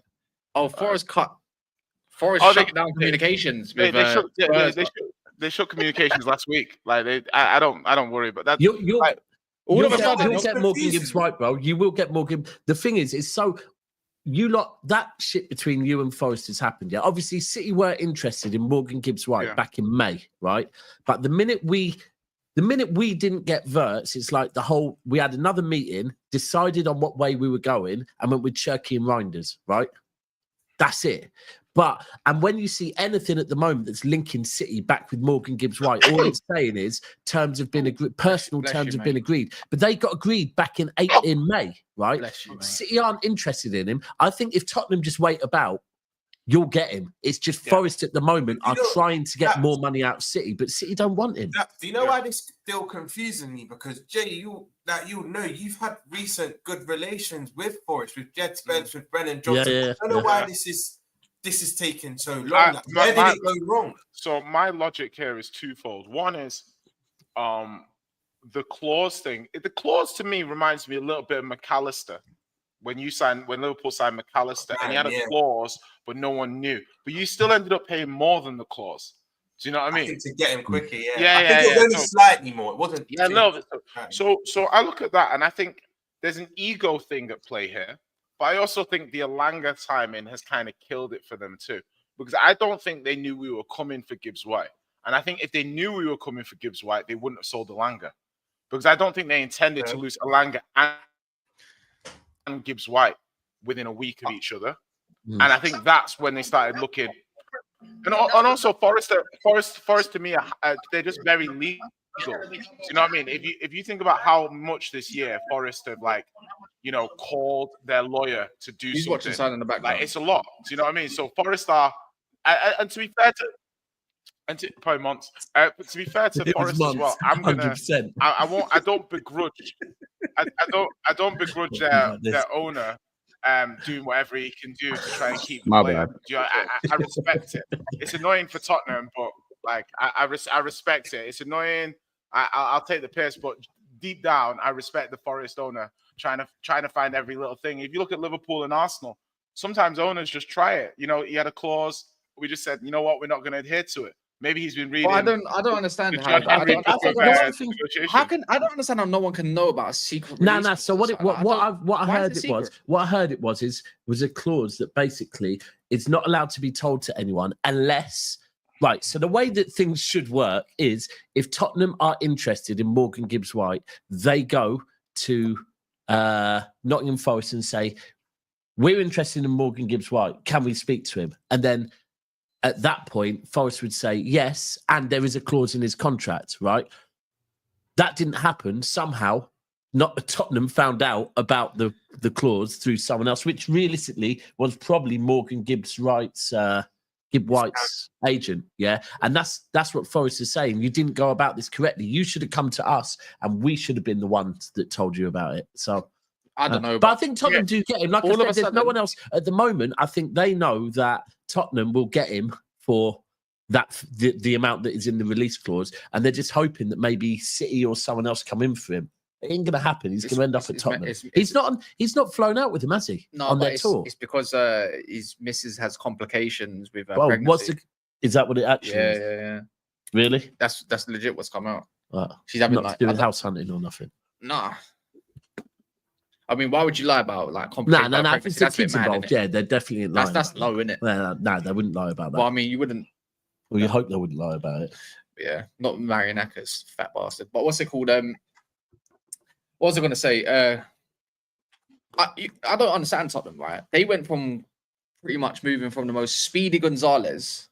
Oh, Forest shut down communications. They shut communications last week. Like I don't worry, but that you'll get Morgan Gibbs-White, bro. You will get Morgan. The thing is, it's so that shit between you and Forest has happened. Yeah, obviously City were interested in Morgan Gibbs-White back in May, right? But the minute we didn't get Wirtz, it's like we had another meeting, decided on what way we were going, and went with Cherky and Reinders, right? That's it. And when you see anything at the moment that's linking City back with Morgan Gibbs-White, all it's saying is terms have been agreed, personal terms have been agreed. But they got agreed back in May, right? City aren't interested in him. I think if Tottenham just wait about, you'll get him. It's just Forest at the moment are trying to get more money out of City, but City don't want him. Do you know why this is still confusing me? Because Jay, you've had recent good relations with Forest, with Jed Spence, with Brennan Johnson. I don't know why this is taking so long. Where did it go wrong? So my logic here is twofold. One is the clause thing. The clause to me reminds me a little bit of McAllister. When Liverpool signed McAllister, and he had a clause, but no one knew. But you still ended up paying more than the clause. Do you know what I mean? I think to get him quicker, I think it was only slightly more. It wasn't. Yeah, no. So I look at that, and I think there's an ego thing at play here. But I also think the Elanga timing has kind of killed it for them too, because I don't think they knew we were coming for Gibbs-White. And I think if they knew we were coming for Gibbs-White, they wouldn't have sold Elanga, because I don't think they intended to lose Elanga and Gibbs-White within a week of each other. And I think that's when they started looking. And also Forest to me, they're just very legal. Do you know what I mean? If you think about how much this year Forest have called their lawyer to do something. Watching sign in the background. Like, it's a lot. Do you know what I mean? So Forest are, and to be fair to probably months. To be fair to Forest as well, I'm gonna. 100%. I don't begrudge. I don't begrudge their owner doing whatever he can do to try and keep the player. I respect it. It's annoying for Tottenham, but like I respect it. It's annoying. I'll take the piss, but deep down, I respect the Forest owner trying to find every little thing. If you look at Liverpool and Arsenal, sometimes owners just try it. He had a clause. We just said, you know what, we're not going to adhere to it. Maybe he's been reading. Well, I don't understand how. I don't understand how no one can know about a secret. No. So what I heard it was a clause that basically it's not allowed to be told to anyone unless. Right, so the way that things should work is if Tottenham are interested in Morgan Gibbs-White, they go to Nottingham Forest and say, we're interested in Morgan Gibbs-White. Can we speak to him? And then at that point, Forest would say yes, and there is a clause in his contract, right? That didn't happen. Somehow, Tottenham found out about the clause through someone else, which realistically was probably Morgan Gibbs-White's agent, yeah, and that's what Forest is saying. You didn't go about this correctly. You should have come to us, and we should have been the ones that told you about it. So I don't know, but I think Tottenham do get him. Like I said, there's no one else at the moment. I think they know that Tottenham will get him for the amount that is in the release clause, and they're just hoping that maybe City or someone else come in for him. It ain't gonna happen. He's gonna end up at Tottenham. He's not flown out with him, has he? No, on their tour. It's because his missus has complications with pregnancy. Is that what it actually is? Yeah. Really? That's legit what's come out. Right. She's having not to do with house hunting or nothing. Nah. I mean, why would you lie about like No. complicated If pregnancy? it's the That's a bit kids mad, involved, innit? yeah, they're definitely lying. That's low, isn't it? No, they wouldn't lie about that. Well, I mean, you wouldn't. Well, you hope they wouldn't lie about it. Yeah, not marrying Akers, fat bastard. But what's it called? What was I going to say? I don't understand Tottenham, right? They went from pretty much moving from the most speedy Gonzalez,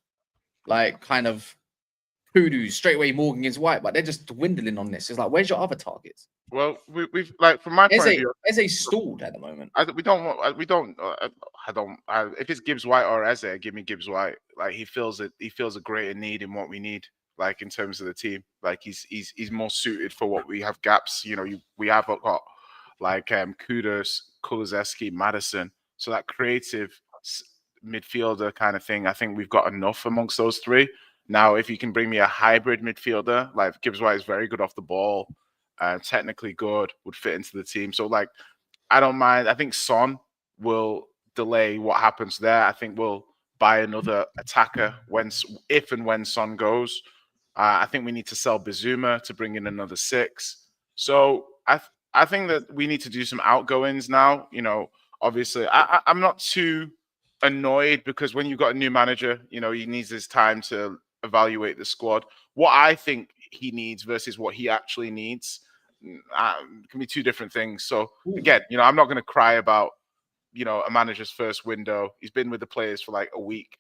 like kind of hoodoo straight away Morgan against White, but they're just dwindling on this. It's like, where's your other targets? Well, we've like from my point of view, Eze stalled at the moment. I don't. If it's Gibbs-White or Eze, give me Gibbs-White. Like he feels a greater need in what we need. Like in terms of the team, like he's more suited for what we have gaps. You know, we have got like Kudus, Kulusevski, Maddison. So that creative midfielder kind of thing, I think we've got enough amongst those three. Now, if you can bring me a hybrid midfielder, like Gibbs-White is very good off the ball, technically good, would fit into the team. So, like, I don't mind. I think Son will delay what happens there. I think we'll buy another attacker if and when Son goes. I think we need to sell Bizuma to bring in another 6. So I think that we need to do some outgoings now. You know, obviously, I'm not too annoyed because when you've got a new manager, you know, he needs his time to evaluate the squad. What I think he needs versus what he actually needs can be two different things. So again, you know, I'm not going to cry about, you know, a manager's first window. He's been with the players for like a week.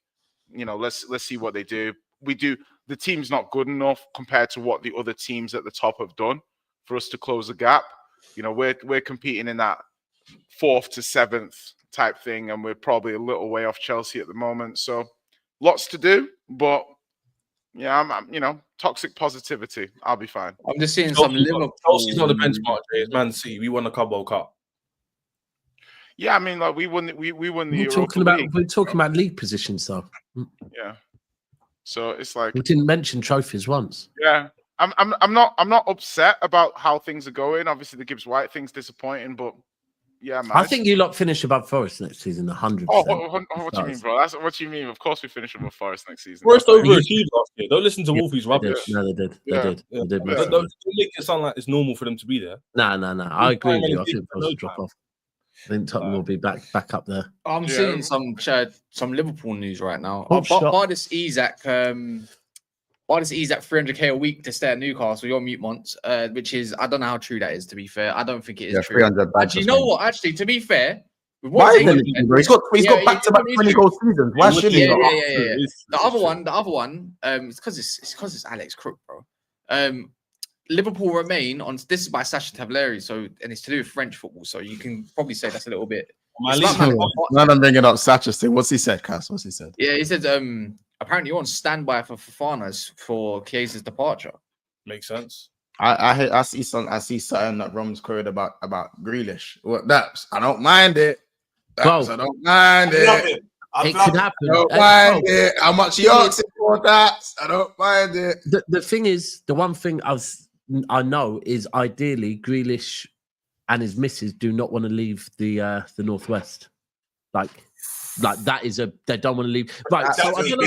You know, let's see what they do. The team's not good enough compared to what the other teams at the top have done for us to close the gap. You know, we're competing in that 4th to 7th type thing, and we're probably a little way off Chelsea at the moment. So lots to do, but yeah, I'm you know, toxic positivity. I'll be fine. I'm just seeing some Liverpool. Chelsea's not the benchmark. It's Man City. We won a Carabao Cup. Yeah, I mean, like we won the We're talking about league positions, though. Yeah. So it's like we didn't mention trophies once. Yeah, I'm not upset about how things are going. Obviously, the Gibbs-White thing's disappointing, but yeah, man. I think you lot finish above Forest next season, 100%. What do you mean, bro? That's what you mean. Of course, we finish above Forest next season. Forest overachieved last year. Don't listen to Wolfie's rubbish. No, they did. Yeah. They did. Don't make it sound like it's normal for them to be there. No. I agree with you. I think Forest will drop off. I think Tottenham will be back up there. I'm seeing some Liverpool news right now. Oh, Buy this Isak 300k a week to stay at Newcastle. You're mute Monts, which is, I don't know how true that is. To be fair, I don't think it is true. 300. Actually, you know what? Actually, to be fair, why he's got back-to-back 20 goal seasons. Why shouldn't he? Yeah. The other one, it's because it's Alex Crook, bro. Liverpool remain on. This is by Sacha Tavleri, and it's to do with French football. So you can probably say that's a little bit. Now I'm bringing up Sacha's thing. What's he said, Cass? What's he said? Yeah, he said apparently you're on standby for Fofana's for Chiesa's departure. Makes sense. I see something that Rom's queried about Grealish. What that's I don't mind it. I don't mind it. It could happen. I don't mind it. How much you asking for that? I don't mind it. The thing is, the one thing I know is ideally Grealish and his missus do not want to leave the Northwest. Like that is they don't want to leave. Right. So I don't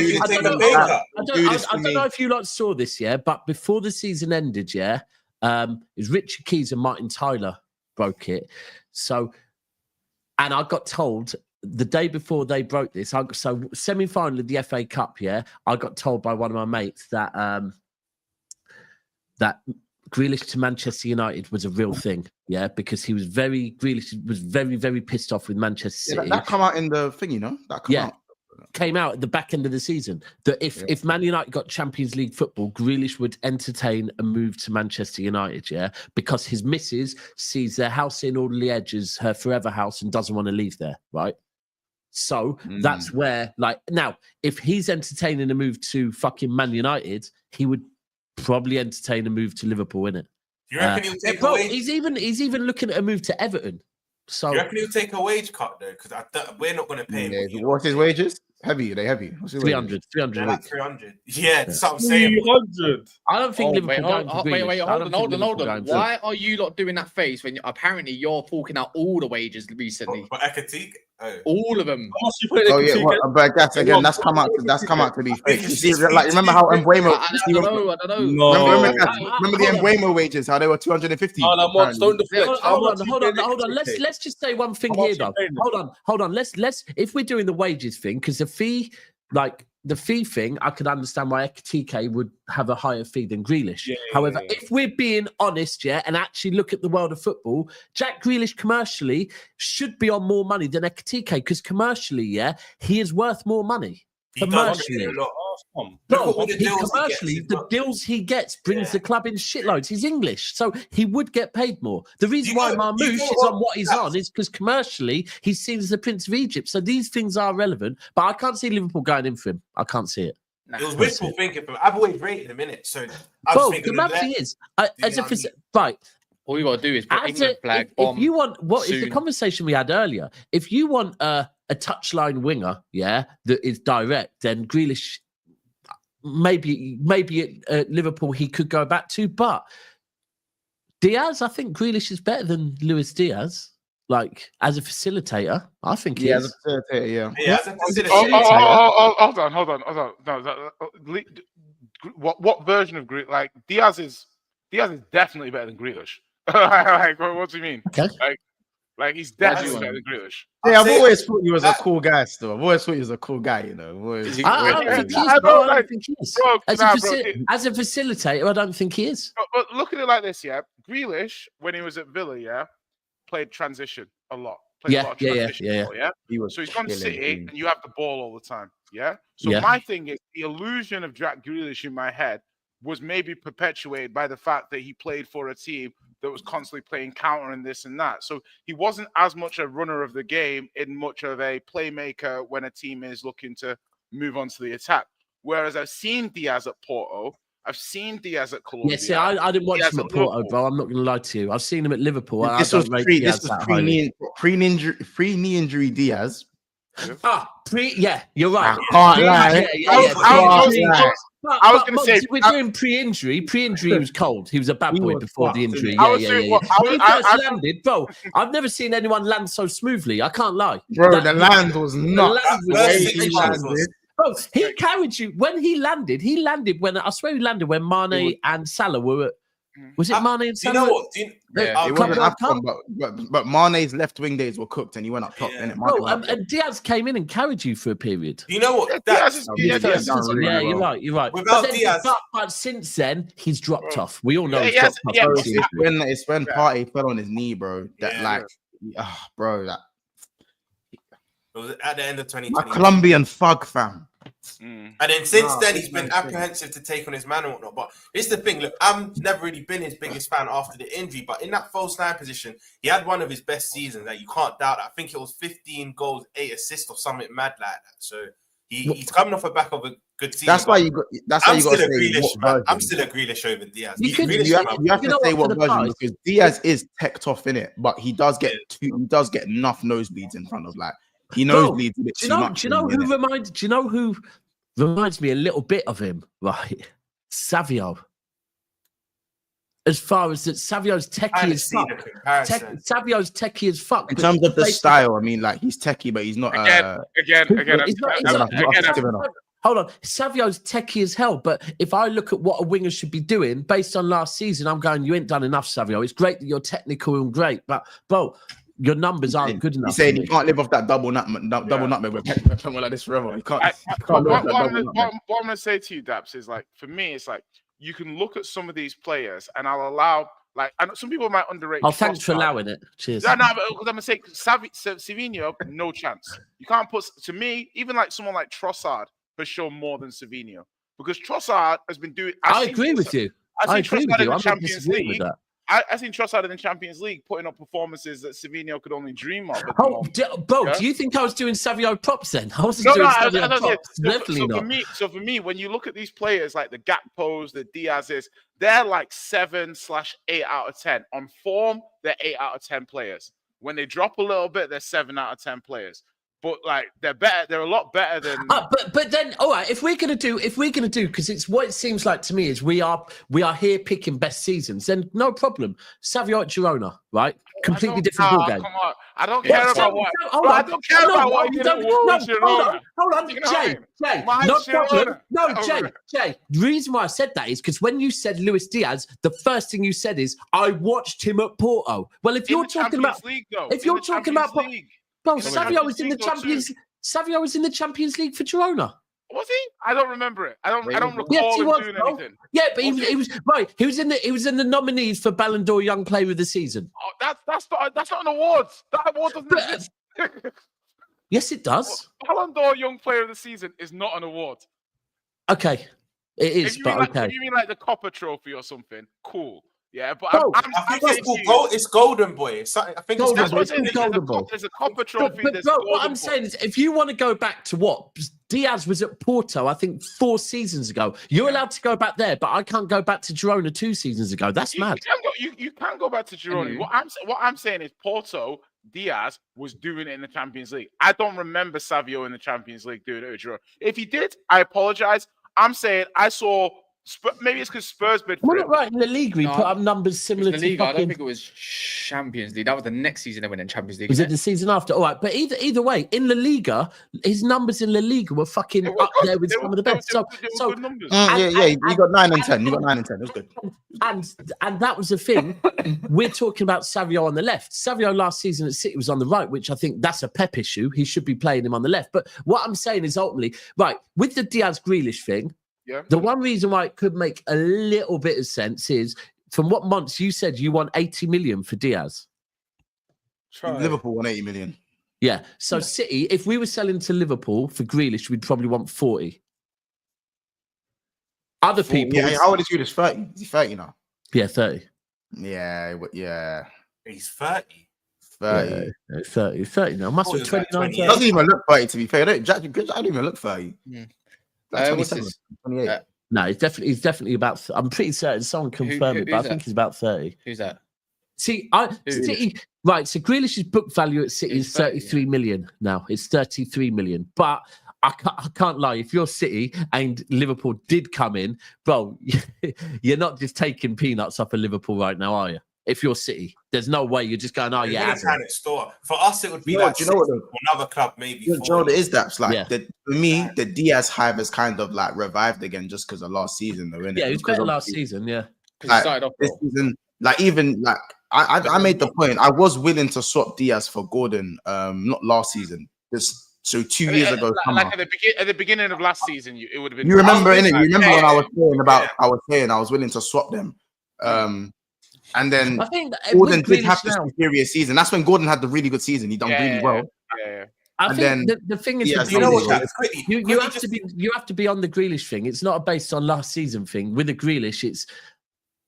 know if you lot saw this, but before the season ended, it was Richard Keys and Martin Tyler broke it. So, and I got told the day before they broke this, so semi-final of the FA Cup, I got told by one of my mates that that Grealish to Manchester United was a real thing, because Grealish was very, very pissed off with Manchester City. That come out in the thing, you know? Came out at the back end of the season that if Man United got Champions League football, Grealish would entertain a move to Manchester United, because his missus sees their house in Alderley Edge as her forever house and doesn't want to leave there, right? So that's where, now, if he's entertaining a move to fucking Man United, he would probably entertain a move to Liverpool, innit? You reckon he'll take a wage? He's even looking at a move to Everton. So you reckon he'll take a wage cut though? Because we're not going to pay him. What's his wages? Heavy, they heavy. What's your 300. They're 300 a like week. 300. Yeah, that's what I'm saying. 300. I don't think Liverpool going for wait, Grealish. I don't hold think on. Liverpool going for- Why are you lot doing that face when apparently you're forking out all the wages recently? But Ekatik, All of them. How much you put in Oh yeah, Coutinho? but that's again. That's come out to be fake. You see, like remember how Embuemo? I don't know. No. Remember the Embuemo wages? How they were 250. No, Mons, don't deflect. Hold on. Let's just say one thing How much here, you though. paying? Hold on. Let's if we're doing the wages thing, because the fee thing, I could understand why Ekitike would have a higher fee than Grealish. However, if we're being honest, and actually look at the world of football, Jack Grealish commercially should be on more money than Ekitike, because commercially, he is worth more money. Commercially. The deals he gets brings the club in shitloads. He's English, so he would get paid more. The reason why Marmoush is on what he's on is because commercially he's seen as the Prince of Egypt. So these things are relevant, but I can't see Liverpool going in for him. I can't see it. It was wishful thinking. I've always rated him in it. So the mad thing is, right. All you got to do is put England flag if you want if the conversation we had earlier, if you want a touchline winger, that is direct, then Grealish, maybe at Liverpool he could go back to, but Diaz, I think Grealish is better than Luis Diaz. Like as a facilitator, I think he is. As a facilitator, as a facilitator. Hold on. No, what version of Grealish? Like Diaz is definitely better than Grealish. Like, what do you mean? Okay. Like he's definitely better than Grealish. Yeah, I've always thought you was a cool guy. Still, I've always thought you was a cool guy. You know, I don't think he is. As a facilitator, I don't think he is. But look at it like this, Grealish, when he was at Villa, played transition a lot. Played a lot of transition ball, So he's gone to City, and you have the ball all the time. So my thing is the illusion of Jack Grealish in my head was maybe perpetuated by the fact that he played for a team that was constantly playing counter and this and that. So he wasn't as much a runner of the game in much of a playmaker when a team is looking to move on to the attack. Whereas I've seen Diaz at Porto, I've seen Diaz at Colwill. Yeah, see, I didn't watch him at Porto, bro. I'm not going to lie to you. I've seen him at Liverpool. This was pre-knee injury Diaz. You're right. I can't lie. I was going to say we're doing pre-injury. Pre-injury, he was cold. He was a bad boy before the injury. When he first landed, bro, I've never seen anyone land so smoothly. I can't lie, bro. The land was nuts. Bro, he carried you when he landed. He landed when I swear he landed when Mane and Salah were at. Was it Mane and Salah? You know what? It wasn't Afcon, but Mane's left wing days were cooked and he went up top. Bro, and Diaz came in and carried you for a period. You know what? You're right. Without Diaz, but since then he's dropped off. We all know he's dropped off. It's when Partey fell on his knee, bro. Bro, that. It was at the end of 2020. My Colombian thug, fam. And then since then, he's been apprehensive to take on his man and whatnot. But it's the thing. Look, I've never really been his biggest fan after the injury. But in that false nine position, he had one of his best seasons. That you can't doubt. I think it was 15 goals, 8 assists, or something mad like that. So he's coming off the back of a good season. That's why you got. I'm still a Grealish over Diaz. You have to say what version, because Diaz is teched off in it, but he does get enough nosebleeds in front of he nosebleeds a bit too much. Do you know who reminds me a little bit of him? Right, Savio. As far as that, Savio's techie as fuck. Savio's techie as fuck. In terms of the style, I mean, he's techie, but he's not. Hold on, Savio's techie as hell. But if I look at what a winger should be doing based on last season, I'm going, you ain't done enough, Savio. It's great that you're technical and great, but bro, your numbers aren't good enough. He's saying he can't live off that double nutmeg. We're playing like this forever. He can't. What I'm going to say to you, Daps, is for me, it's you can look at some of these players, and I'll allow. I know some people might underrate. Oh, thanks for allowing it. Cheers. No, because I'm gonna say Savinho, no chance. You can't put, to me, even someone like Trossard has shown more than Savinho, because Trossard has been doing. I agree with you. I agree with you. I'm not disagreeing with that. I've seen Trossard in the Champions League putting up performances that Savinho could only dream of. Do you think I was doing Savio props then? I wasn't doing Savio props. Definitely not. For me, when you look at these players like the Gakpos, the Diazes, they're 7/8 out of 10. On form, they're 8 out of 10 players. When they drop a little bit, they're 7 out of 10 players. but like they're better. They're a lot better than. But then, all right, if we're gonna do, because it's what it seems like to me is we are here picking best seasons. Then no problem. Savio at Girona, right? Completely different ball game. Come on, I don't care about what. I don't care about what you did. Hold on, Jay. No problem. No, Jay. The reason why I said that is because when you said Luis Diaz, the first thing you said is I watched him at Porto. Well, if you're talking about, bro, Savio was in the Champions. Savio was in the Champions League for Girona. Was he? I don't remember it. I don't recall yes, him doing anything. Yeah, but he was right. He was in the nominees for Ballon d'Or Young Player of the Season. Oh, that's not an award. That award doesn't exist. Yes, it does. Ballon d'Or Young Player of the Season is not an award. Okay, it is, but okay. If you mean like the Copper Trophy or something, cool. Yeah, but I think it's Golden Boy. I think it's Golden Boy. There's a Copper Trophy. But bro, what I'm saying is, if you want to go back to what Diaz was at Porto, I think 4 seasons ago, you're allowed to go back there, but I can't go back to Girona 2 seasons ago. That's mad. You can go back to Girona. What I'm saying is Porto, Diaz was doing it in the Champions League. I don't remember Savio in the Champions League doing it at Girona. If he did, I apologize. I'm saying I saw. Maybe it's because Spurs bid for it. Right in the league, we put up numbers similar to Liga. I don't think it was Champions League. That was the next season they went in Champions League. Was it the season after? All right, but either way, in La Liga, his numbers in La Liga were fucking up there with some of the best. So good numbers. You got 9 and 10. You got 9 and 10. It was good. And that was the thing. We're talking about Savio on the left. Savio last season at City was on the right, which I think that's a Pep issue. He should be playing him on the left. But what I'm saying is ultimately, right, with the Diaz Grealish thing, the one reason why it could make a little bit of sense is from what months you said you want 80 million for Diaz. Liverpool won 80 million. Yeah. So City, if we were selling to Liverpool for Grealish, we'd probably want 40. Other people. Yeah, how old is Grealish? 30? Is he 30 now? Yeah, 30. Yeah. He's 30. 30. Yeah, 30 now. Must be 29. He doesn't even look 30 to be fair. I don't even look 30. Yeah. Like 28. No, he's definitely about. I'm pretty certain someone confirmed it, but I think he's about 30. Who's that? See, City, right? So Grealish's book value at City is 33 million now. It's 33 million, but I can't lie. If you're City and Liverpool did come in, bro, you're not just taking peanuts off of Liverpool right now, are you? If you're City, there's no way you're just going, oh yeah. Store. For us, it would be like another club, maybe. Joe, it is that. Like for me, the Diaz hype has kind of like revived again just because of last season, though. Yeah, it was better last season. Yeah, like, this season, like even like I made the point. I was willing to swap Diaz for Gordon. Not last season. So 2 years ago, like at the beginning of last season, it would have been. You remember, innit? You remember when I was saying about? I was saying I was willing to swap them. And then I think Gordon did have this superior season. That's when Gordon had the really good season. He done really well. Yeah. I think the thing is, you have to be on the Grealish thing. It's not based on last season thing. With the Grealish,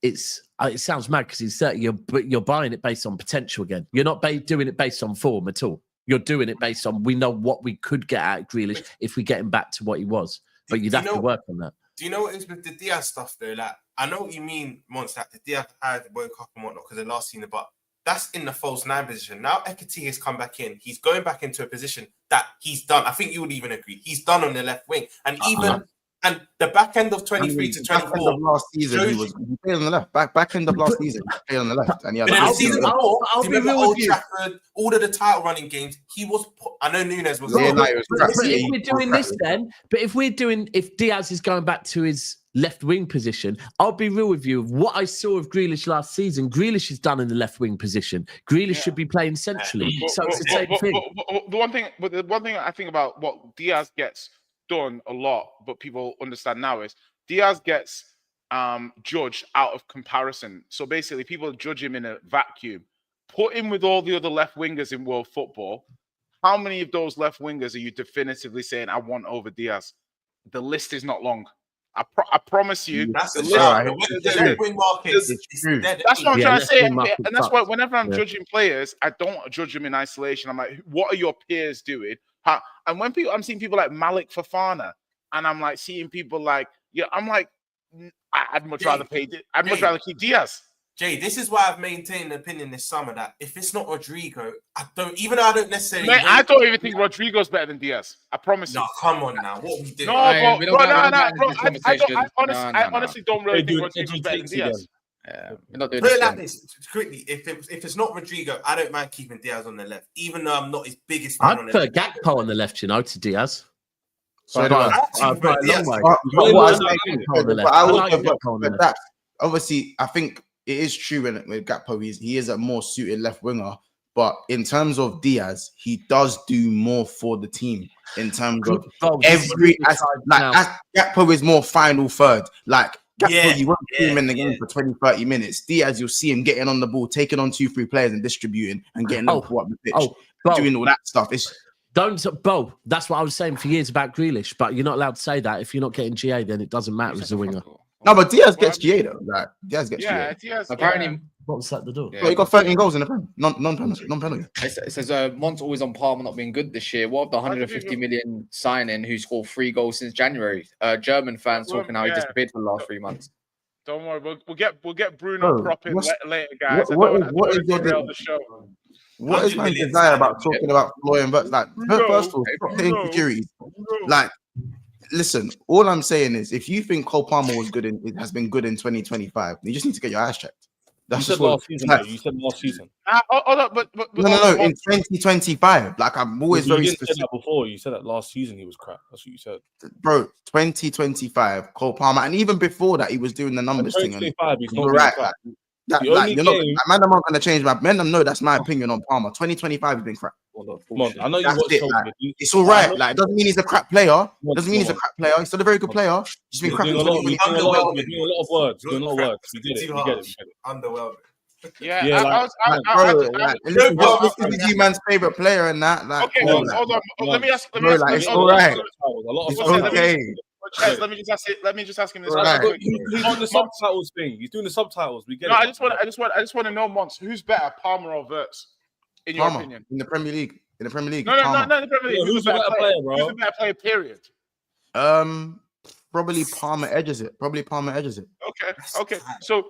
it sounds mad because he's 30, but you're buying it based on potential again. You're not doing it based on form at all. You're doing it based on we know what we could get out of Grealish if we get him back to what he was. But you'd have to work on that. Do you know what is with the Diaz stuff though? Like, I know what you mean, Monster, that the Diaz had woke up and whatnot because of last season, but that's in the false 9 position. Now Ekiti has come back in. He's going back into a position that he's done. I think you would even agree. He's done on the left wing. And even and the back end of 23 to 24. Back end of last season, he played on the left. Back end of last season, he played on the left. And he had I'll be real with you. Trafford, all of the title running games, he was. I know Nunes was. If Diaz is going back to his left wing position, I'll be real with you. What I saw of Grealish last season, Grealish is done in the left wing position. Grealish should be playing centrally. So it's the same thing. The one thing I think about what Diaz gets done a lot, but people understand now is Diaz gets judged out of comparison. So basically, people judge him in a vacuum. Put him with all the other left wingers in world football. How many of those left wingers are you definitively saying I want over Diaz? The list is not long. I promise you. That's the left wing market. That's what I'm trying to say. And that's why whenever I'm judging players, I don't judge them in isolation. I'm like, what are your peers doing? And when I'm seeing people like Malik Fofana, and I'm like seeing people like, I'm like, I'd much rather pay. I'd much rather keep Diaz. Jay, this is why I've maintained the opinion this summer that if it's not Rodrigo, even though I don't necessarily. Man, I don't even think Rodrigo's better than Diaz. I promise you. No, come on now. What we doing? No, bro. I honestly don't really think Rodrigo's better than Diaz. Yeah, we're not doing Put it this like thing. this quickly. If it's not Rodrigo, I don't mind keeping Diaz on the left, even though I'm not his biggest fan I'd on the put left. Gakpo on the left, to Diaz. So obviously, I think it is true with Gakpo. He is a more suited left winger. But in terms of Diaz, he does do more for the team in terms of Gakpo is more final third. Like Gakpo, you won't see him in the game for 20, 30 minutes. Diaz, you'll see him getting on the ball, taking on 2-3 players and distributing and getting them up the pitch, doing all that stuff. Bo, that's what I was saying for years about Grealish, but you're not allowed to say that. If you're not getting GA, then it doesn't matter as a winger. No, but Diaz gets GA though. Like, Diaz gets GA. Diaz, apparently, what's at the door? Yeah. Well, he got 13 goals in the Prem. Non-penalty. It says Mont's always on Palmer not being good this year. What of the 150 million signing who scored 3 goals since January? German fans talking how he disappeared for the last 3 months. Don't worry, we'll get Bruno prop in later, guys. What is my desire about talking about Florian Wirtz? Like, first of all, stop the insecurities. Like, listen, all I'm saying is, if you think Cole Palmer it has been good in 2025, you just need to get your eyes checked. That's you said last season. You said last season. No, in 2025. Like, I'm always very specific. You said that before. You said that last season he was crap. That's what you said. Bro, 2025, Cole Palmer, and even before that, he was doing the numbers thing. You're right. Man, I'm not going to change my men. Know that's my opinion on Palmer. 2025 has been crap. I know you watch it's all right. Like, it doesn't mean he's a crap player. He's still a very good player. He's been crap. Doing a lot of words. We get it. Underwhelming. Yeah, this is you man's favorite player and that. Like, okay, hold on. Let me ask. It's all right. It's okay. Let me just ask him this. Right. He's on the subtitles thing. He's doing the subtitles. We get it. I just want to know, Mons, who's better, Palmer or Wirtz? In your opinion, in the Premier League. No, in the Premier League. Who's the better player, bro? Who's the better player? Period. Probably Palmer edges it. Okay. So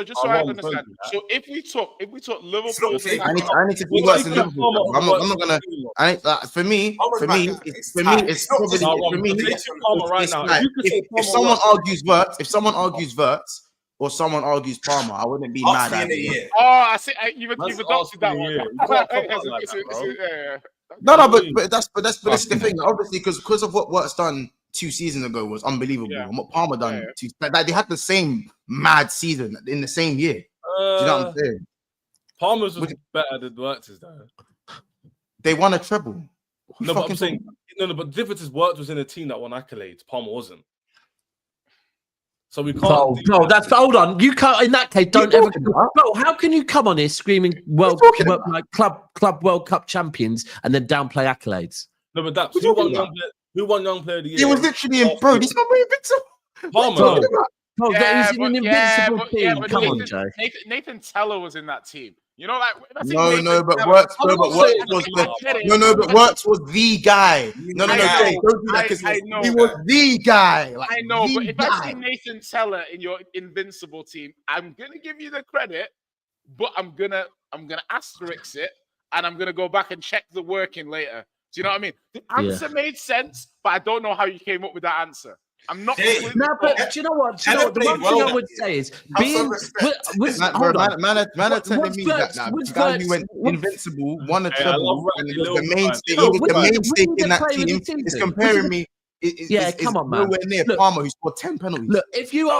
just so I understand. So if we took Liverpool, I need to be worse in Liverpool. I'm not gonna. For me, it's like if someone argues Wirtz, or someone argues Palmer, I wouldn't be mad at it. Oh, I see. You've adopted that one. No, but that's the thing. Obviously, because of what Wirtz done 2 seasons ago was unbelievable, and what Palmer done. Like, they had the same mad season in the same year. Do you know what I'm saying? Palmer's was better than Wirtz's, though. They won a treble. But I'm saying but the difference is Wirtz was in a team that won accolades. Palmer wasn't. So we can't. Bro, that's hold on. You can't. In that case, don't ever. Bro, how can you come on here screaming club World Cup champions and then downplay accolades? No, but that's who won Young Player of the Year. He was literally bro. He's not very invincible. Palmer. Bro, he was an invincible team. Come on, Jay. Nathan Teller was in that team. You know, like but Wirtz was the guy. No, don't do that. He was the guy. I know, but if I see Nathan Teller in your invincible team, I'm gonna give you the credit, but I'm gonna asterisk it, and I'm gonna go back and check the working later. Do you know what I mean? The answer made sense, but I don't know how you came up with that answer. I'm not. No, but do you know what? The one thing I would say is being. Man are telling me that the guy who went invincible, won a treble, and he was the mainstay in that team. Is comparing me. Come on, man. Nowhere near Palmer, who scored 10 penalties. Look, if you're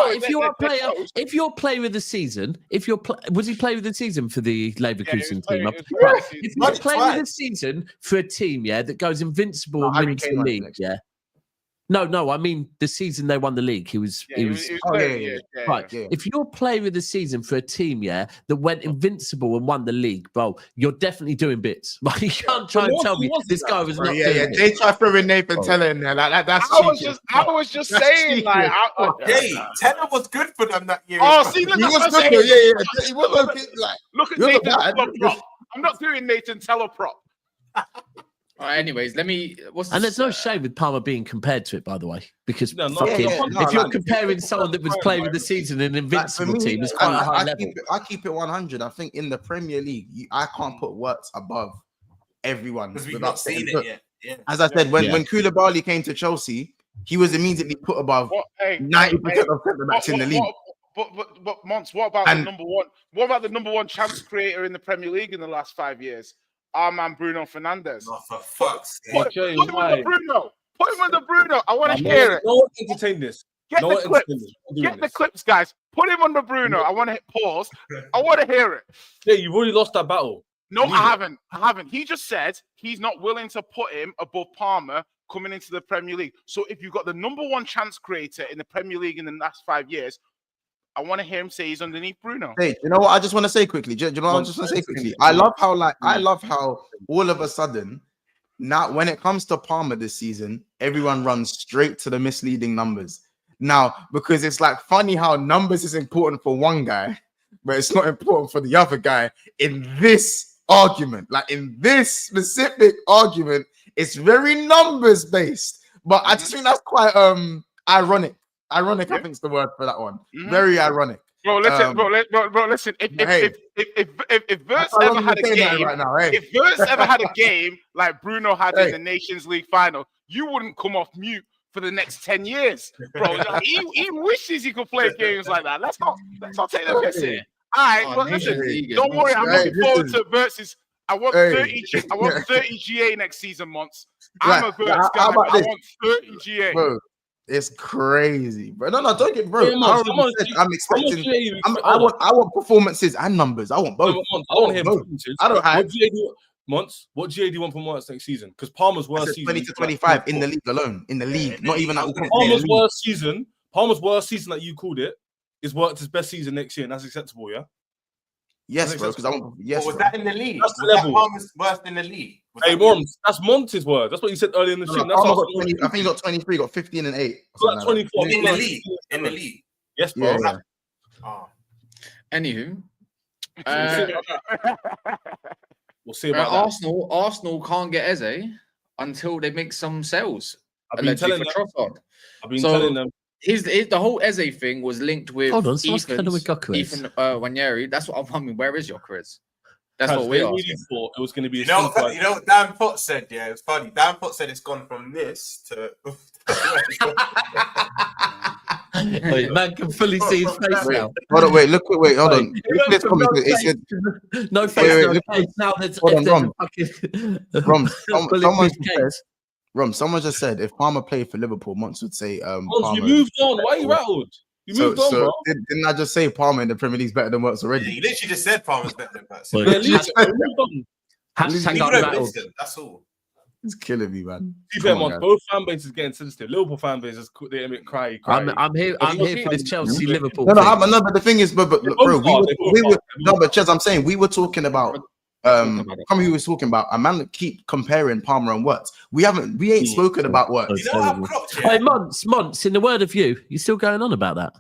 player of the season, was he player of the season for the Leverkusen team? If you're player of the season for a team, that goes invincible and wins the league, No, I mean the season they won the league. He was right. If you're player of the season for a team, that went invincible and won the league, bro, you're definitely doing bits. Like, you can't try and tell me this guy was not doing it. They try throwing Nathan Teller in there. Like, that's I was just saying, like, Teller was good for them that year. Oh, see, look, he was good. He was look at Nathan Teller prop. I'm not doing Nathan Teller prop. All right, anyways, let me. And there's no shame with Palmer being compared to it, by the way, because No, if you're comparing someone that was playing with the season in an invincible team, it's quite a high level. I keep it 100. I think in the Premier League, I can't put Wirtz above everyone because we've not seen it yet. Yeah. As I said, when Koulibaly came to Chelsea, he was immediately put above 90% of centre backs in the league. But Mons, what about the number one? What about the number one chance creator in the Premier League in the last 5 years? Our man Bruno Fernandes. Oh, for fuck's sake. Put him under Bruno. Put him under Bruno. I want to hear it. No one entertain this. Get the clips, guys. Put him under Bruno. I want to hit pause. I want to hear it. Yeah, you've already lost that battle. No, I haven't. He just said he's not willing to put him above Palmer coming into the Premier League. So if you've got the number one chance creator in the Premier League in the last 5 years, I want to hear him say he's underneath Bruno. Hey, you know what? I just want to say quickly. Do you know what I just want to say quickly? I love how all of a sudden, now when it comes to Palmer this season, everyone runs straight to the misleading numbers. Now, because it's like funny how numbers is important for one guy, but it's not important for the other guy in this argument. Like in this specific argument, it's very numbers based. But I just think that's quite ironic. Ironic, I think is the word for that one. Very ironic. Bro, listen, bro, listen. If Wirtz ever had a game, right now, if Wirtz ever had a game like Bruno had in the Nations League final, you wouldn't come off mute for the next 10 years, bro. he wishes he could play games like that. Let's not take the piss here. All right, well, listen. Don't worry, I'm looking forward to Wirtz's. I want 30. I want 30 GA next season, Monts. I'm a Wirtz guy. I want 30 GA. Bro. It's crazy, bro. No, don't get bro. I'm expecting. I want performances and numbers. I want both. I want him. I don't have months. What GA do you want from Wirtz next season? Because Palmer's worst season 20 to 25 in the league alone. In the league, not even that. Palmer's worst season. Palmer's worst season that you called it is Wirtz's best season next year, and that's acceptable, yeah. Yes, bro. Because I want. Yes. Was that in the league? That's the level. Palmer's worst in the league. Hey, Mons, that's Monty's word. That's what you said earlier in the stream. I think he got 23, got 15 and 8. Like 24 in the league. In the league. Yes, bro. Yeah. Oh. Anywho, we'll see about that. Arsenal can't get Eze until they make some sales. I've been telling them. The whole Eze thing was linked with Ethan Wanyeri. That's what I'm wondering. Where is Gyokeres? That's what we really thought it was going to be. You know what Dan Foot said? Yeah, it's funny. Dan Foot said it's gone from this to. Wait, man can fully see his face now. Hold on, hold on. No face, no face. Now there's someone just said if Palmer played for Liverpool, Monts would say Palmer. You moved on. Why are you rattled? You moved on, bro. Didn't I just say Palmer in the Premier League is better than Wirtz already? Yeah, you literally just said Palmer's better than Wirtz. That's all. It's killing me, man. Both fan bases getting sensitive. Liverpool fan bases, they admit cry. I'm here for this Chelsea Liverpool. No, but the thing is, but bro, but Ches, I'm saying we were talking about. He was talking about a man that keep comparing Palmer and Wirtz. We ain't spoken about Wirtz. You know how clocked, Hey, Monts, in the word of you still going on about that?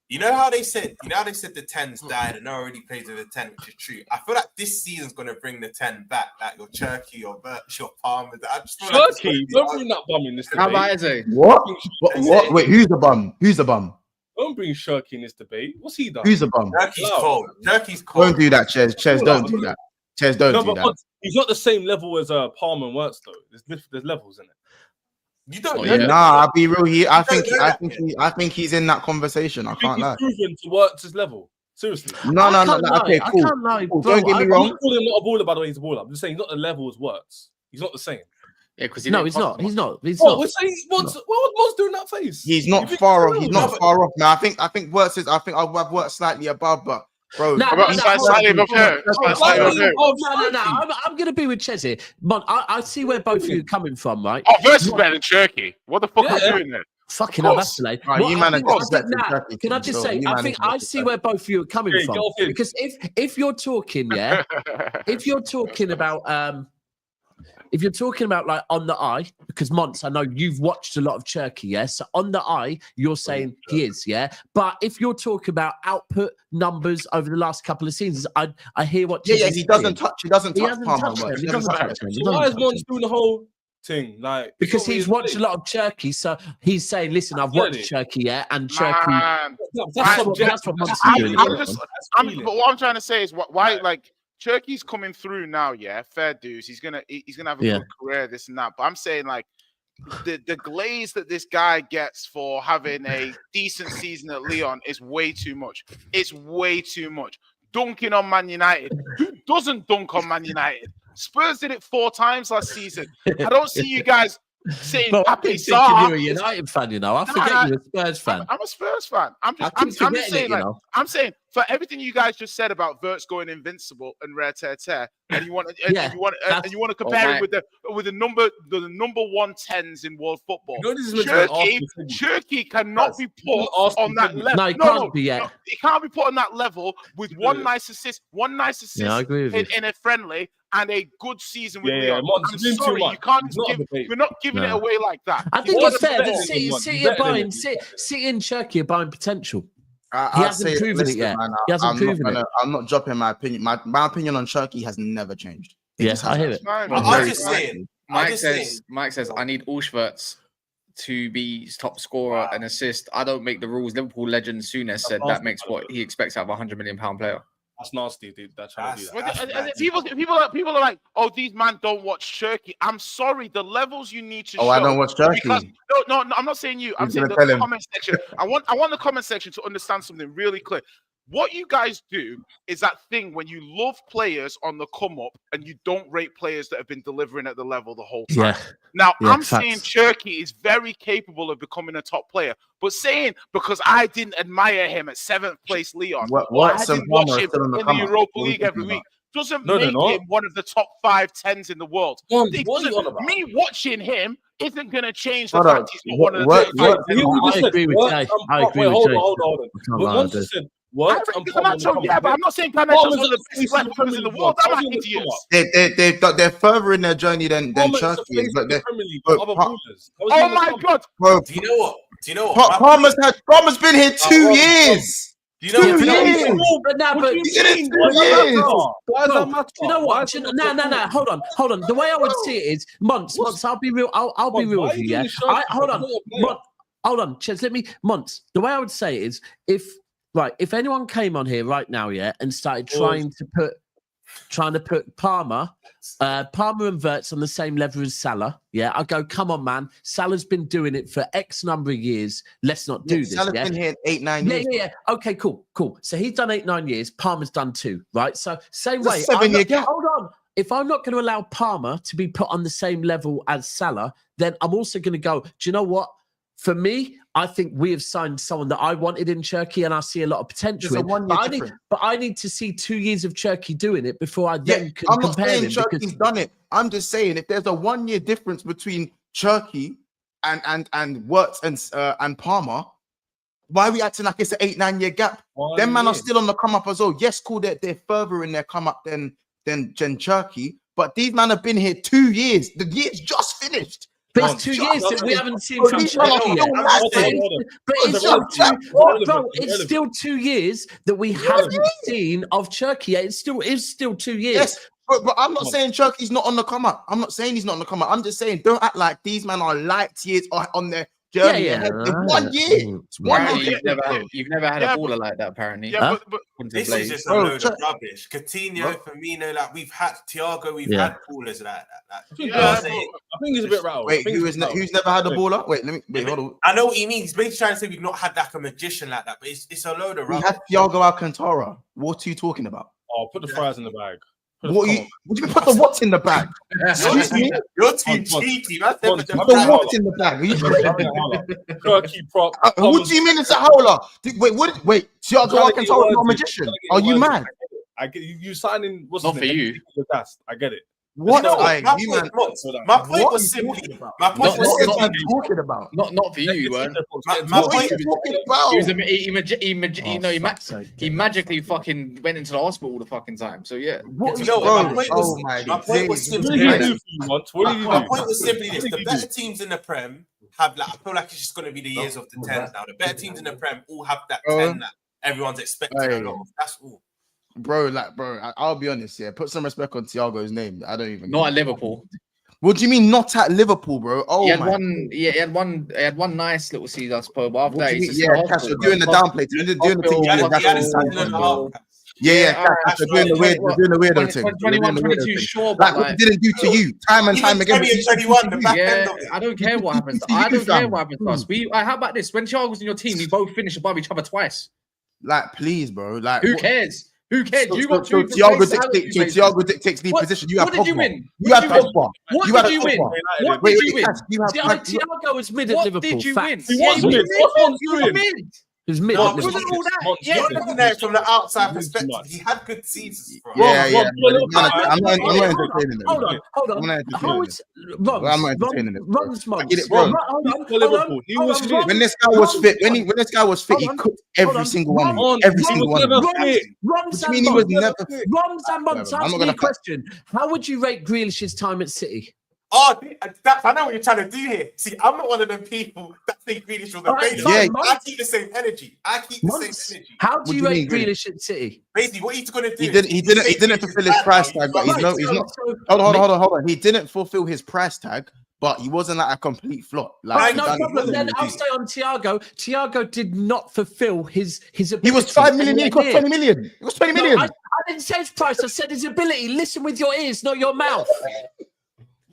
You know how they said the 10s died and no one really plays with the 10, which is true. I feel like this season's gonna bring the 10 back, like your Cherky, your Wirtz, your Palmer. Cherky, don't bring that bum in this debate. How about Eze? What? Wait, who's the bum? Don't bring Shirky in this debate. What's he done? Who's the bum? Cherky's cold. Don't do that, Ches. Don't do that. Ches, don't do that. He's not the same level as Palmer and Wirtz, though. There's levels in it. You don't. I'll be real. I think he's in that conversation. I can't lie. He's proven to Wirtz's level. Seriously. No. Okay, cool. Don't get me wrong. I'm calling him not a baller, by the way. He's a baller. I'm just saying he's not the level as Wirtz. He's not the same. Yeah, because he's not. He's not. We're saying what's doing that face? He's not far off. He's not far off. Now I think Wirtz is. I think I've worked slightly above, but bro. No. I'm going to be with Ches here. But I see where both of you are coming from, right? Oh, Wirtz is better than Cherky. What the fuck are you doing there? Fucking hell, that's delayed. Can I just say, I see where both of you are coming from. Because if you're talking, if you're talking about if you're talking about like on the eye, because Mons, I know you've watched a lot of Cherky, yeah. So on the eye, you're saying he is, yeah. But if you're talking about output numbers over the last couple of seasons, I hear what. Yeah, he doesn't touch. He doesn't touch Palmer. He doesn't touch him. So why is Mons doing the whole thing? Like, because he's watched a lot of Cherky, so he's saying, "Listen, I've watched Cherky, yeah, and Cherky." That's what Mons is doing. But what I'm trying to say is, why like. Cherky's coming through now, yeah. Fair dues. He's gonna have a good career, this and that. But I'm saying like the glaze that this guy gets for having a decent season at Lyon is way too much. It's way too much. Dunking on Man United. Who doesn't dunk on Man United? Spurs did it 4 times last season. I don't see you guys saying happy You're a United fan, you know. I forget you're a Spurs fan. I'm a Spurs fan. I'm just saying, like, I'm saying for everything you guys just said about Wirtz going invincible and rare tear, and you want to compare it with the number 110s in world football. Turkey cannot be put on that level. No, it can't be yet. It can't be put on that level with one nice assist I agree with in a friendly and a good season with Lyon. I'm sorry, you can't we're not giving it away like that. I think it's fair that City and Turkey are buying potential. He hasn't proven it yet. He hasn't proven it. I'm not dropping my opinion. My opinion on Turkey has never changed. Yes, I hear it. I'm just saying. Mike says, I need Wirtz to be top scorer and assist. I don't make the rules. Liverpool legend Souness said that makes what he expects out of a £100 million player. That's nasty, dude. That's trying to do that. People are like, oh, these man don't watch Turkey. I'm sorry, the levels you need to show. I don't watch Turkey. No, I'm not saying you. I'm saying the comment section. I want the comment section to understand something really clear. What you guys do is that thing when you love players on the come up and you don't rate players that have been delivering at the level the whole time. Yeah. Now, I'm saying Turkey is very capable of becoming a top player, but saying because I didn't admire him at 7th place Lyon, I didn't watch him in the Europa League every week, doesn't make him one of the top 5-10s in the world. Me watching him isn't going to change the fact he's not one of the top 5. I agree with Jay. Hold on. Once you said but I'm not saying Garnacho's one of the best left wingers in the world. I'm not idiots. They're further in their journey than Turkey is. Oh my God! Bro, do you know what? Palmer's been here 2 years. You know what? No. Hold on. The way I would see it is, Mons. I'll be real. I'll be real with you. Yeah. Hold on. Ches, Mons. The way I would say it is, if anyone came on here right now, yeah, and started trying to put Palmer and Wirtz on the same level as Salah, yeah, I go, come on, man. Salah's been doing it for X number of years. Let's not do this. Salah's been here 8-9 years. Yeah. Okay, cool. So he's done 8-9 years. Palmer's done 2, right? So same way. 7-year gap. Hold on. If I'm not going to allow Palmer to be put on the same level as Salah, then I'm also going to go, do you know what? For me, I think we have signed someone that I wanted in Turkey, and I see a lot of potential in. But I need to see 2 years of Turkey doing it before I then can I'm compare not saying him. Turkey's done it. I'm just saying if there's a 1 year difference between Turkey and Wirtz and Palmer, why are we acting like it's an 8-9 year gap? Them man are still on the come up as well. Yes, cool, they're further in their come up than Turkey, but these men have been here 2 years. The year's just finished. But it's 2 years that we haven't seen from Turkey yet. But it's still 2 years that we haven't seen of Turkey yet. It's still 2 years. Yes, but I'm not saying Turkey's not on the come up. I'm not saying he's not on the come up. I'm just saying don't act like these men are light years on their journey. Yeah. It's 1 year. It's 1 year. You've never had a baller like that, apparently. Yeah, but this is just a load of rubbish. Coutinho, Firmino, like we've had Thiago, we've had ballers like that. I think he's a bit rattled. Wait, who's never had a baller? Wait, hold on. I know what he means. He's basically trying to say we've not had like a magician like that, but it's a load of rubbish. We had Thiago Alcantara. What are you talking about? Oh, put the fries in the bag. What you put the what in the bag? Excuse me? You're too cheeky. Put the what in the bag? Turkey prop. What do you mean it's a howler? Wait. Thiago Alcantara is not a magician. Are you mad? I get you signing. What's not for you. I get it. What? You know what? Aye, My you point, man- Mox, my point What was are you simply. talking about? My point Not- was not- simply. not- What are you talking about? Not for you, you weren't. My What are point. you talking about? He magically fucking went into the hospital all the fucking time. So yeah. What You know Bro, what? My point was. oh my My point was days. What simply. did he Right. do for you once? What did he My do? point was simply this: What the did he better do? teams in the Prem have like. I feel like it's just going to be the years of the 10s now. The better teams in the Prem all have that 10 that everyone's expecting a lot of. That's all. Bro, I'll be honest, yeah. Put some respect on Thiago's name. I don't even. Not at Liverpool. What do you mean not at Liverpool, bro? Oh He had my. one. Yeah, he had one nice little season, I suppose. But after What that, do you he's mean? just Yeah, Cash, you're doing the downplay. You're doing the thing. He had You're a season doing and a the half. Cash, you're doing the weird. You're doing the weirdo thing. 21, 22, sure, but Like what he didn't do to you, time and time Even again. 20 and 21, the back end yeah, of it. I don't care what happens. You I don't care fam. what happens to us. How about this? When Thiago was in your team, we both finished above each other twice. Like, please, bro. Like, Who cares? Who cares? So, You got so two. Thiago dictates the What- position. You have What did you Pogba. win? You have What did you win? Pogba. What You did had you Pogba. win? What Wait, did you win? Cash, you have Thiago was mid at What Liverpool. did you win? Facts. He Yeah, was he mid. was What's wrong He with was him? mid. He was mid No, at but Liverpool. Wasn't all that? Months, Yeah, You're yeah. looking at it from the outside Too perspective. much. He had good seasons, bro. Yeah, yeah. Ron, I'm not Hold on, entertaining it. Hold on. I'm not How entertaining is I'm not entertaining it, bro. Runs I get it, bro. He was mid. When this guy was fit, when this guy was fit, he Hold on. cooked Hold every on. single one of Ron, them. Every he single was one of never them. fit. Rums What do you and mean he was Monts. never fit? Rums and Monts. I'm not Answer gonna me a question. How would you rate Grealish's time at City? Oh, I know what you're trying to do here. See, I'm not one of them people that think Grealish was All right, available. Yeah. fine, I keep the same energy. Monts. energy. How What do do you you rate mean, Grealish at City? Basically, what he's going to do. He didn't fulfill his price tag, but he's not. Hold on. He didn't fulfill his price tag, but he wasn't like a complete flop. All right, Like, no he done problem. what Then he I'll did. stay on Thiago. Thiago did not fulfill his ability. He was 5 million. He cost 20 million. It was 20 No, million. I didn't say his price. I said his ability. Listen with your ears, not your mouth.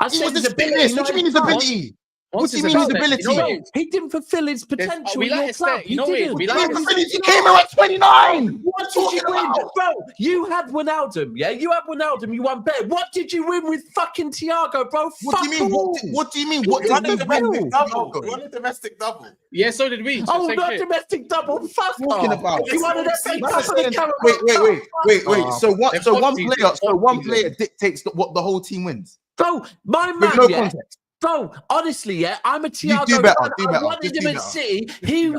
I He said was his his ability. fitness. What do you mean his ability? What do you mean his ability? You know, He didn't fulfill his potential. we in your like club. you know He what? didn't. We He like came here at 29. What did you win, bro? You had Wijnaldum, yeah. You had Wijnaldum. You won better. What did you win with fucking Thiago, bro? What do you mean? What do you mean? What He won did a he win? domestic double. He won a domestic double. Yeah, so did we. Oh, Same not shit. domestic double. Fuck Talking off. about? You wanted to Wait, take up for the Carabao Wait. Cup. So what? They're So one foxes, player. they're So one foxes. player dictates what the whole team wins. Bro, my With man, no yeah. context. Bro, honestly, yeah, I'm a Thiago do better, fan. do I better, wanted just him do at better. City.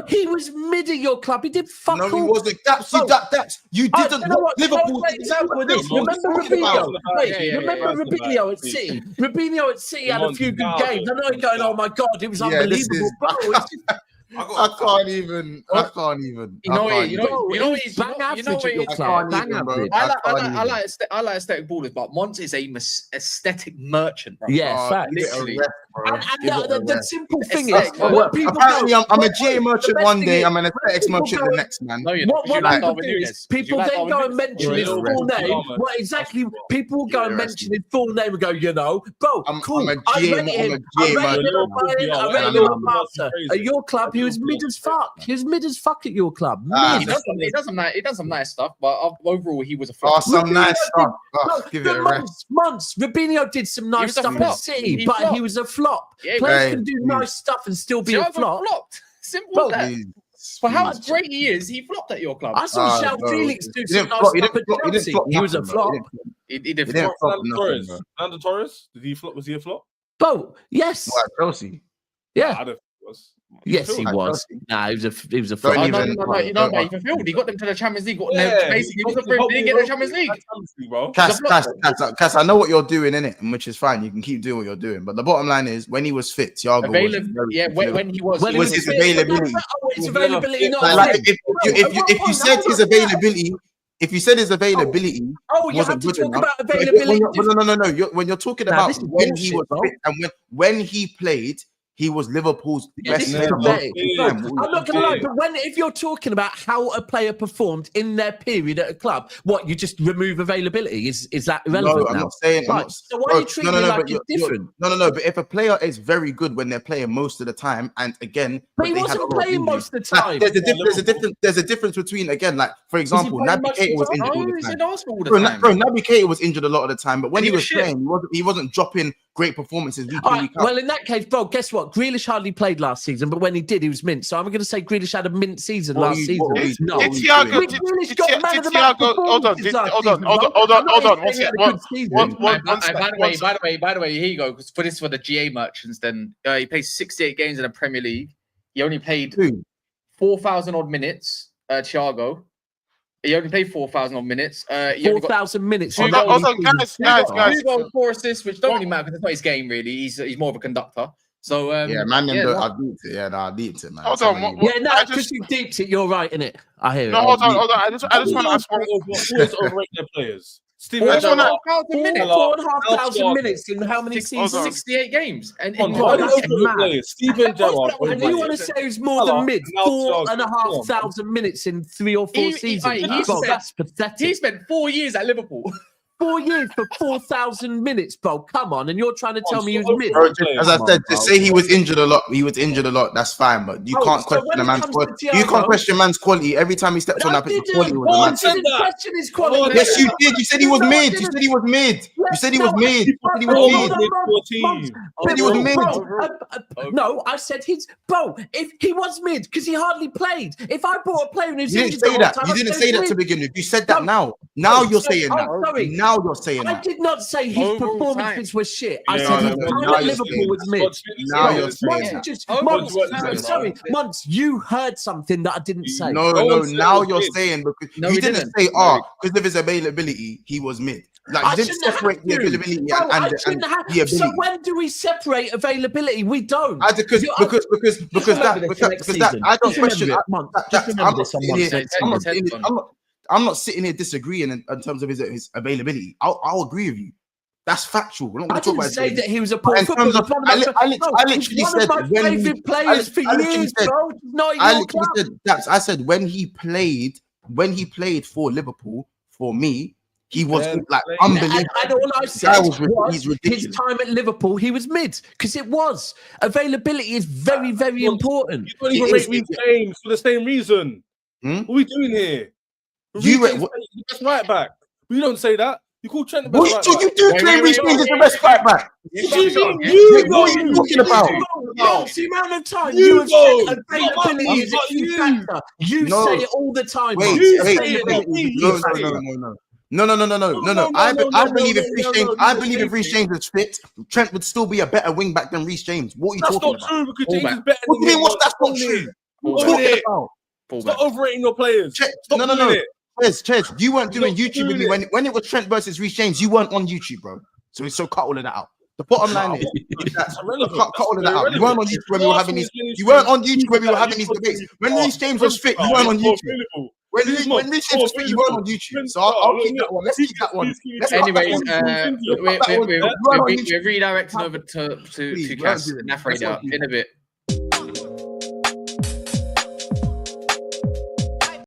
He was mid at your club. He did fuck No, all. he wasn't. That's you Oh, didn't. you know what? Liverpool. Great example of this. Come on. Remember Talking about- Robinho? Wait, Yeah. remember Robinho at City? Robinho at City had a few good Come on, games. I know you're going, oh my God, it was Yeah, this unbelievable. is- Bro, it's just, I can't even. You know what? bro, it was bang average at your I club. can't Bang even, bro. average. I like aesthetic ballers, but Mons is a aesthetic merchant, bro. Yeah, fact. literally. And the simple thing is, Aesthetic, when people Apparently, go, I'm a what- GA the merchant best one thing day. is, I'm an aesthetics people merchant go- the next, man. No, you're not. What You people like do Darwin is Núñez. people You like then Darwin go Núñez. and mention You're his full irresponsible. name. What exactly? People will go You're and mention his full name and go, you know, bro, I'm cool. a I GA rate him. I'm a I GA rate him merchant. at Bayern. I rate him at Barca. At your club, he was mid as fuck. He was mid as fuck at your club. Ah, He Mid. does some nice stuff, but overall he was a Oh, flop. some nice stuff. No, Give it a rest. months. Robinho did some nice was a stuff at flop. City, He but flopped. he was a flop. Yeah, Players Hey, can do please. nice stuff and still be a Thiago flop. flopped. Simple Bro, as that. Please. For how Please. great he is, he flopped at your club. I saw Ah, João bro. Felix do He some didn't nice flop- he stuff didn't at flop- he didn't Chelsea. flop He was a nothing, bro. flop. He did He flop. didn't flop Fernando nothing, Torres. bro. Fernando Torres? Did he flop? Was he a flop? Bro, yes. What, Chelsea? Yeah. I don't think he was. Yes, he At was. Chelsea? Nah, he was a Don't flop. Oh, even- no, he fulfilled. He got them to the Champions League. Yeah, Basically, he was a flop. Didn't get the Champions League. Bro. Cass, I know what you're doing in it, which is fine. You can keep doing what you're doing, but the bottom line is, when he was fit, Thiago was very Yeah, fit. when he was. Well, he was was his fit. availability. Oh, his availability, not Like, fit. if you said his availability, if you said his availability Oh, you have wasn't to good talk enough, about but availability. no. When you're talking Nah, about this is when he bullshit, was bro. fit and when he played, he was Liverpool's Yeah, best this is player. pathetic. Yeah. I'm not gonna lie, but if you're talking about how a player performed in their period at a club, what you just remove availability is that irrelevant No, I'm now? not saying. I'm Right, not, so why are you treating it like but it's you're- different? No. But if a player is very good when they're playing most of the time, and again, But he they had wasn't a lot of playing injuries, most of the like, time. there's a difference between, again, like for example, playing Naby most of Keita the was time? injured all No, the he's time. in Arsenal all the Bro, time. Naby Keita was injured a lot of the time, but when And he he was was shit. playing, he wasn't dropping great performances week All in, right, week out. well, in that case, bro, guess what? Grealish hardly played last season, but when he did, he was mint. So I'm going to say Grealish had a mint season last season. Did Thiago Thiago hold on, one second. By the way, here you go. For this for the GA merchants, then he played 68 games in the Premier League. He only played 4,000 odd minutes. Thiago. He only played 4,000 odd minutes. 4,000 minutes. Hold on, guys. 2 goals, 4 assists, which don't really matter because it's not his game, really. He's more of a conductor. So I deeped it. Yeah, I deeped it, man. Hold on. Because you deeped it, you're right in it. I hear it. No, hold on. I just want to ask one. Who's overrating their players? Steven 4,500 minutes in how many seasons? 68 games. And Steven Gerrard. And you want to say it was more than mid? 4,500 minutes in 3 or 4 seasons. That's pathetic. He spent 4 years at Liverpool. 4 years for 4,000 minutes, bro. Come on, and you're trying to tell me he was mid. As I said, to say he was injured a lot, that's fine, but you can't question a man's quality. You can't question man's quality every time he steps on that pitch. Quality was I didn't question his quality. Yes, you did. You said he was mid. You said he was mid. You said he was mid. You said he was mid. No, I said he's if he was mid because he hardly played. If I brought a player who's you didn't say that. You didn't say that to begin with. You said that now. Now you're saying that. Now you're saying that. I did not say his performances were shit. I Yeah, said his no, time now at you're Liverpool saying was that. mid. Now you're saying that. Monts, you heard something that I didn't say. No, now you're saying because you didn't say because of his availability, he was mid. Like you didn't separate the availability and the ability. So when do we separate availability? We don't. Because that I don't question that. I'm not sitting here disagreeing in terms of his availability. I'll agree with you. That's factual. We're not going to talk about say that he was a poor footballer. I literally said one of my favorite players for years, bro. I said when he played for Liverpool, for me, he was like unbelievable. And all I said was his time at Liverpool, he was mid because it was. Availability is very, very important. You don't even make me claims for the same reason. What are we doing here? Best right back. We don't say that. You call Trent the best right back. You do claim Reece James is the best right back. What are you talking about? The amount of time you have said availability is a key factor. You say it all the time. No. I believe if Reece James was fit, Trent would still be a better wing back than Reece James. What are you talking about? That's not true because James is better than him. That's not true? What are you talking about? Stop overrating your players. No. Ches, you weren't doing YouTube with me when it was Trent versus Reece James. You weren't on YouTube, bro. So cut all of that out. The bottom line is cut all of that out. You weren't on YouTube when we were having these. You weren't on YouTube when we were having these debates. When Reece James was fit, you weren't on YouTube. When Reece James was fit, you weren't on YouTube. So I'll keep that one. Let's keep that one. Anyways, we're redirecting over to Cass and Nafreda in a bit.